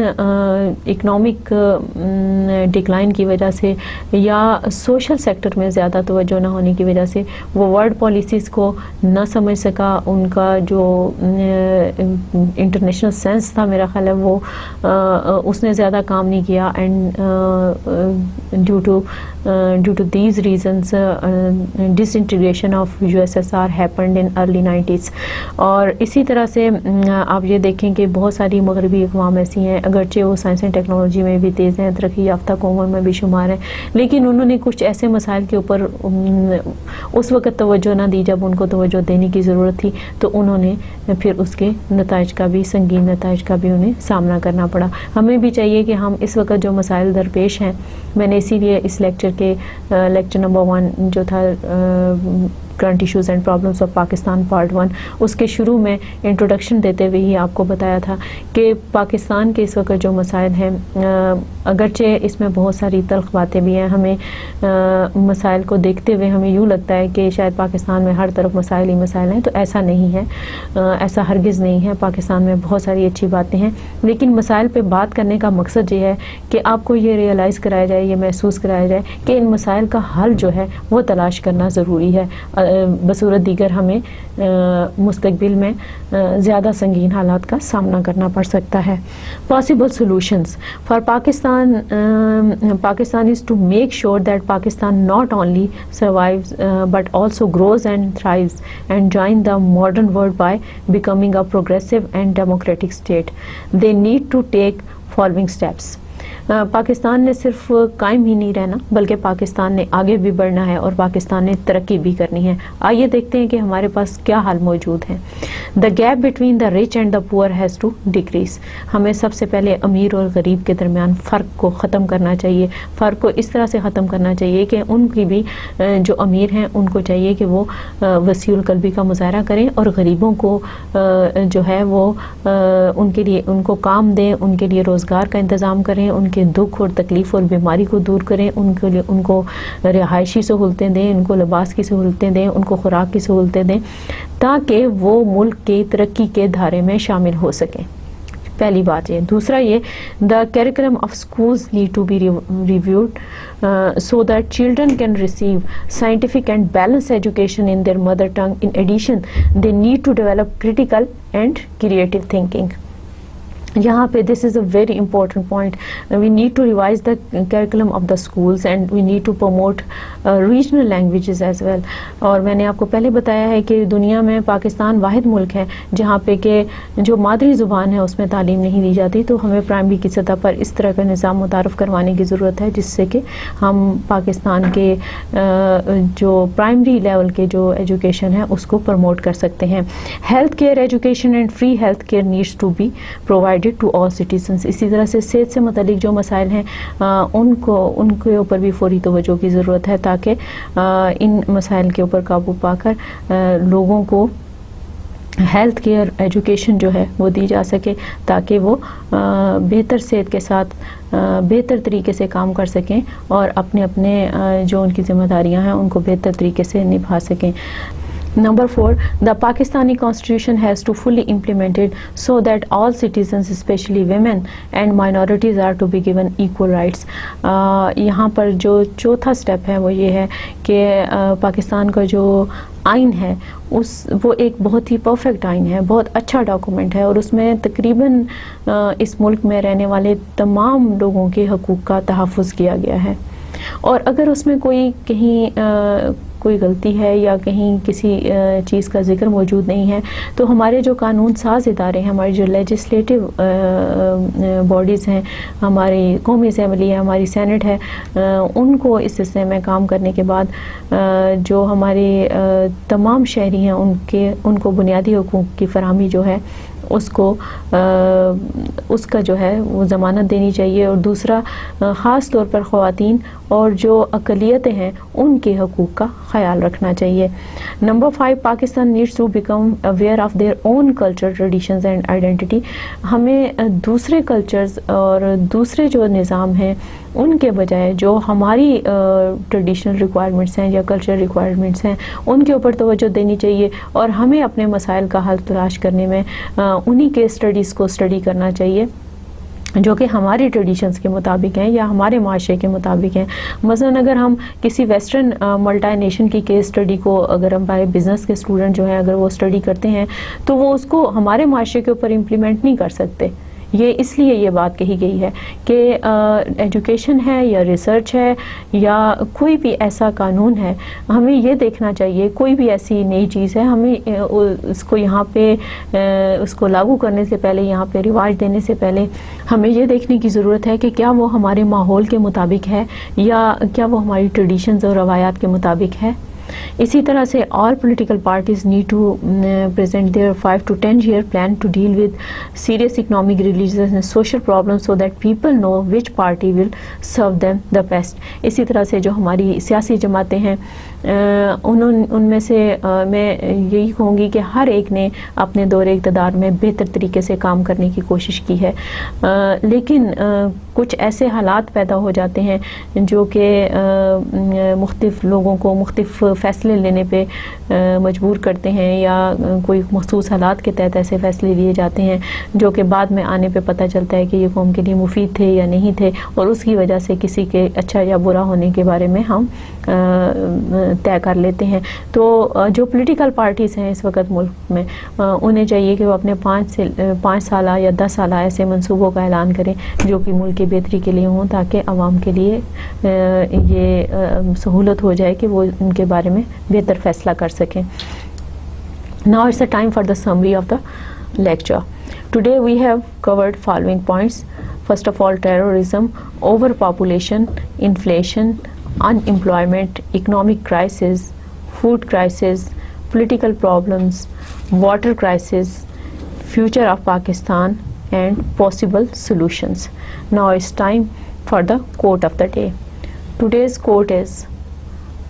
اکنامک ڈکلائن کی وجہ سے یا سوشل سیکٹر میں زیادہ توجہ نہ ہونے کی وجہ سے وہ ورلڈ پالیسیز کو نہ سمجھ سکا. ان کا جو انٹرنیشنل سینس تھا میرا خیال ہے وہ اس نے زیادہ کام نہیں کیا، and due to these reasons disintegration of USSR happened in early 90s. اور اسی طرح سے آپ یہ دیکھیں کہ بہت ساری مغربی اقوام ایسی ہیں اگرچہ وہ سائنس اینڈ ٹیکنالوجی میں بھی تیز ہیں، ترقی یافتہ قوموں میں بھی شمار ہیں، لیکن انہوں نے کچھ ایسے مسائل کے اوپر اس وقت توجہ نہ دی جب ان کو توجہ دینے کی ضرورت تھی، تو انہوں نے پھر اس کے نتائج کا بھی سنگین نتائج کا بھی انہیں سامنا کرنا پڑا. ہمیں بھی چاہیے کہ ہم اس وقت جو مسائل درپیش ہیں، میں نے اسی لیے اس لیکچر کے لیکچر نمبر 1 جو تھا current issues and problems of Pakistan part 1، اس کے شروع میں انٹروڈکشن دیتے ہوئے ہی آپ کو بتایا تھا کہ پاکستان کے اس وقت جو مسائل ہیں، اگرچہ اس میں بہت ساری تلخ باتیں بھی ہیں، ہمیں مسائل کو دیکھتے ہوئے ہمیں یوں لگتا ہے کہ شاید پاکستان میں ہر طرف مسائل ہی مسائل ہیں، تو ایسا نہیں ہے، ایسا ہرگز نہیں ہے. پاکستان میں بہت ساری اچھی باتیں ہیں، لیکن مسائل پہ بات کرنے کا مقصد یہ ہے کہ آپ کو یہ ریئلائز کرایا جائے، یہ محسوس کرایا جائے کہ ان مسائل کا حل جو ہے وہ تلاش کرنا ضروری ہے، بصورت دیگر ہمیں مستقبل میں زیادہ سنگین حالات کا سامنا کرنا پڑ سکتا ہے. Possible solutions for Pakistan is to make sure that Pakistan not only survives but also grows and thrives and join the modern world by becoming a progressive and democratic state. They need to take following steps. Pakistan نے صرف قائم ہی نہیں رہنا بلکہ پاکستان نے آگے بھی بڑھنا ہے اور پاکستان نے ترقی بھی کرنی ہے. آئیے دیکھتے ہیں کہ ہمارے پاس کیا حل موجود ہیں. The gap between the rich and the پور ہیز ٹو ڈیکریز. ہمیں سب سے پہلے امیر اور غریب کے درمیان فرق کو ختم کرنا چاہیے. فرق کو اس طرح سے ختم کرنا چاہیے کہ ان کی بھی جو امیر ہیں ان کو چاہیے کہ وہ وسیع القلبی کا مظاہرہ کریں اور غریبوں کو جو ہے وہ ان کے لیے ان کو کام دیں، ان کے لیے روزگار کا انتظام کریں، ان کے دکھ اور تکلیف اور بیماری کو دور کریں، ان کے لیے ان کو رہائشی سہولتیں دیں، ان کو لباس کی سہولتیں دیں، ان کو خوراک کی سہولتیں دیں تاکہ وہ ملک کی ترقی کے دھارے میں شامل ہو سکیں. پہلی بات یہ. دوسرا یہ the curriculum of schools need to be reviewed so that children can receive scientific and balance education in their mother tongue. In addition they need to develop critical and creative thinking. یہاں پہ this is a very important point. We need to revise the curriculum of the schools and we need to promote regional languages as well. اور میں نے آپ کو پہلے بتایا ہے کہ دنیا میں پاکستان واحد ملک ہے جہاں پہ کہ جو مادری زبان ہے اس میں تعلیم نہیں دی جاتی، تو ہمیں پرائمری کی سطح پر اس طرح کا نظام متعارف کروانے کی ضرورت ہے جس سے کہ ہم پاکستان کے جو پرائمری لیول کے جو ایجوکیشن ہے اس کو پروموٹ کر سکتے ہیں. Health care education and free health care needs to be provide provided to all citizens. اسی طرح سے صحت سے متعلق جو مسائل ہیں ان کے اوپر بھی فوری توجہ کی ضرورت ہے تاکہ ان مسائل کے اوپر قابو پا کر لوگوں کو ہیلتھ کیئر ایجوکیشن جو ہے وہ دی جا سکے تاکہ وہ بہتر صحت کے ساتھ بہتر طریقے سے کام کر سکیں اور اپنے جو ان کی ذمہ داریاں ہیں ان کو بہتر طریقے سے نبھا سکیں. Number 4, the Pakistani constitution has to fully implemented so that all citizens, especially women and minorities, are to be given equal rights. یہاں پر جو چوتھا سٹیپ ہے وہ یہ ہے کہ پاکستان کا جو آئین ہے وہ ایک بہت ہی پرفیکٹ آئین ہے, بہت اچھا ڈاکومنٹ ہے, اور اس میں تقریباً اس ملک میں رہنے والے تمام لوگوں کے حقوق کا تحفظ کیا گیا ہے. اور اگر اس میں کوئی غلطی ہے یا کہیں کسی چیز کا ذکر موجود نہیں ہے تو ہمارے جو قانون ساز ادارے ہیں, ہماری جو لیجسلیٹو باڈیز ہیں, ہماری قومی اسمبلی ہے, ہماری سینٹ ہے, ان کو اس سلسلے میں کام کرنے کے بعد جو ہمارے تمام شہری ہیں ان کو بنیادی حقوق کی فراہمی جو ہے اس کا جو ہے وہ ضمانت دینی چاہیے. اور دوسرا خاص طور پر خواتین اور جو اقلیتیں ہیں ان کے حقوق کا خیال رکھنا چاہیے. Number 5, Pakistan needs to become aware of their own culture, traditions and identity. ہمیں دوسرے کلچرز اور دوسرے جو نظام ہیں ان کے بجائے جو ہماری ٹریڈیشنل ریکوائرمنٹس ہیں یا کلچر ریکوائرمنٹس ہیں ان کے اوپر توجہ دینی چاہیے, اور ہمیں اپنے مسائل کا حل تلاش کرنے میں انہی کے اسٹڈیز کو اسٹڈی کرنا چاہیے جو کہ ہماری ٹریڈیشنز کے مطابق ہیں یا ہمارے معاشرے کے مطابق ہیں. مثلاً اگر ہم کسی ویسٹرن ملٹی نیشن کی کیس اسٹڈی کو اگر ہمارے بزنس کے اسٹوڈنٹ جو ہیں اگر وہ اسٹڈی کرتے ہیں تو وہ اس کو ہمارے معاشرے کے اوپر امپلیمنٹ نہیں کر سکتے. یہ اس لیے یہ بات کہی گئی ہے کہ ایجوکیشن ہے یا ریسرچ ہے یا کوئی بھی ایسا قانون ہے, ہمیں یہ دیکھنا چاہیے کوئی بھی ایسی نئی چیز ہے ہمیں اس کو یہاں پہ اس کو لاگو کرنے سے پہلے, یہاں پہ رواج دینے سے پہلے ہمیں یہ دیکھنے کی ضرورت ہے کہ کیا وہ ہمارے ماحول کے مطابق ہے یا کیا وہ ہماری ٹریڈیشنز اور روایات کے مطابق ہے. اسی طرح سے all political parties need to present their 5 to 10 year plan to deal with serious economic, religious and social problems so that people know which party will serve them the best. اسی طرح سے جو ہماری سیاسی جماعتیں ہیں ان میں سے میں یہی کہوں گی کہ ہر ایک نے اپنے دور اقتدار میں بہتر طریقے سے کام کرنے کی کوشش کی ہے, لیکن کچھ ایسے حالات پیدا ہو جاتے ہیں جو کہ مختلف لوگوں کو مختلف فیصلے لینے پہ مجبور کرتے ہیں, یا کوئی مخصوص حالات کے تحت ایسے فیصلے لیے جاتے ہیں جو کہ بعد میں آنے پہ پتہ چلتا ہے کہ یہ قوم کے لیے مفید تھے یا نہیں تھے, اور اس کی وجہ سے کسی کے اچھا یا برا ہونے کے بارے میں ہم طے کر لیتے ہیں. تو جو پولیٹیکل پارٹیز ہیں اس وقت ملک میں انہیں چاہیے کہ وہ اپنے 5 سالہ یا 10 سالہ ایسے منصوبوں کا اعلان کریں جو کہ ملک کی بہتری کے لیے ہوں, تاکہ عوام کے لیے یہ سہولت ہو جائے کہ وہ ان کے بارے میں بہتر فیصلہ کر سکیں. Now it's the time for the summary of the lecture. Today we have covered following points. First of all, terrorism, overpopulation, inflation, unemployment, economic crisis, food crisis, political problems, water crisis, future of Pakistan and possible solutions. Now it's time for the quote of the day. Today's quote is,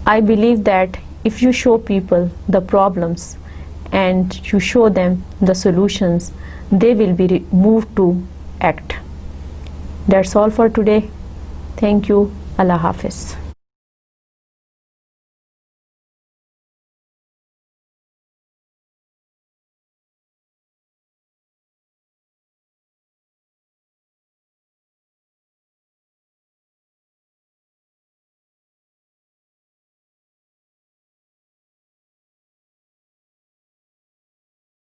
I believe that if you show people the problems and you show them the solutions, they will be moved to act. That's all for today. Thank you. Allah Hafiz.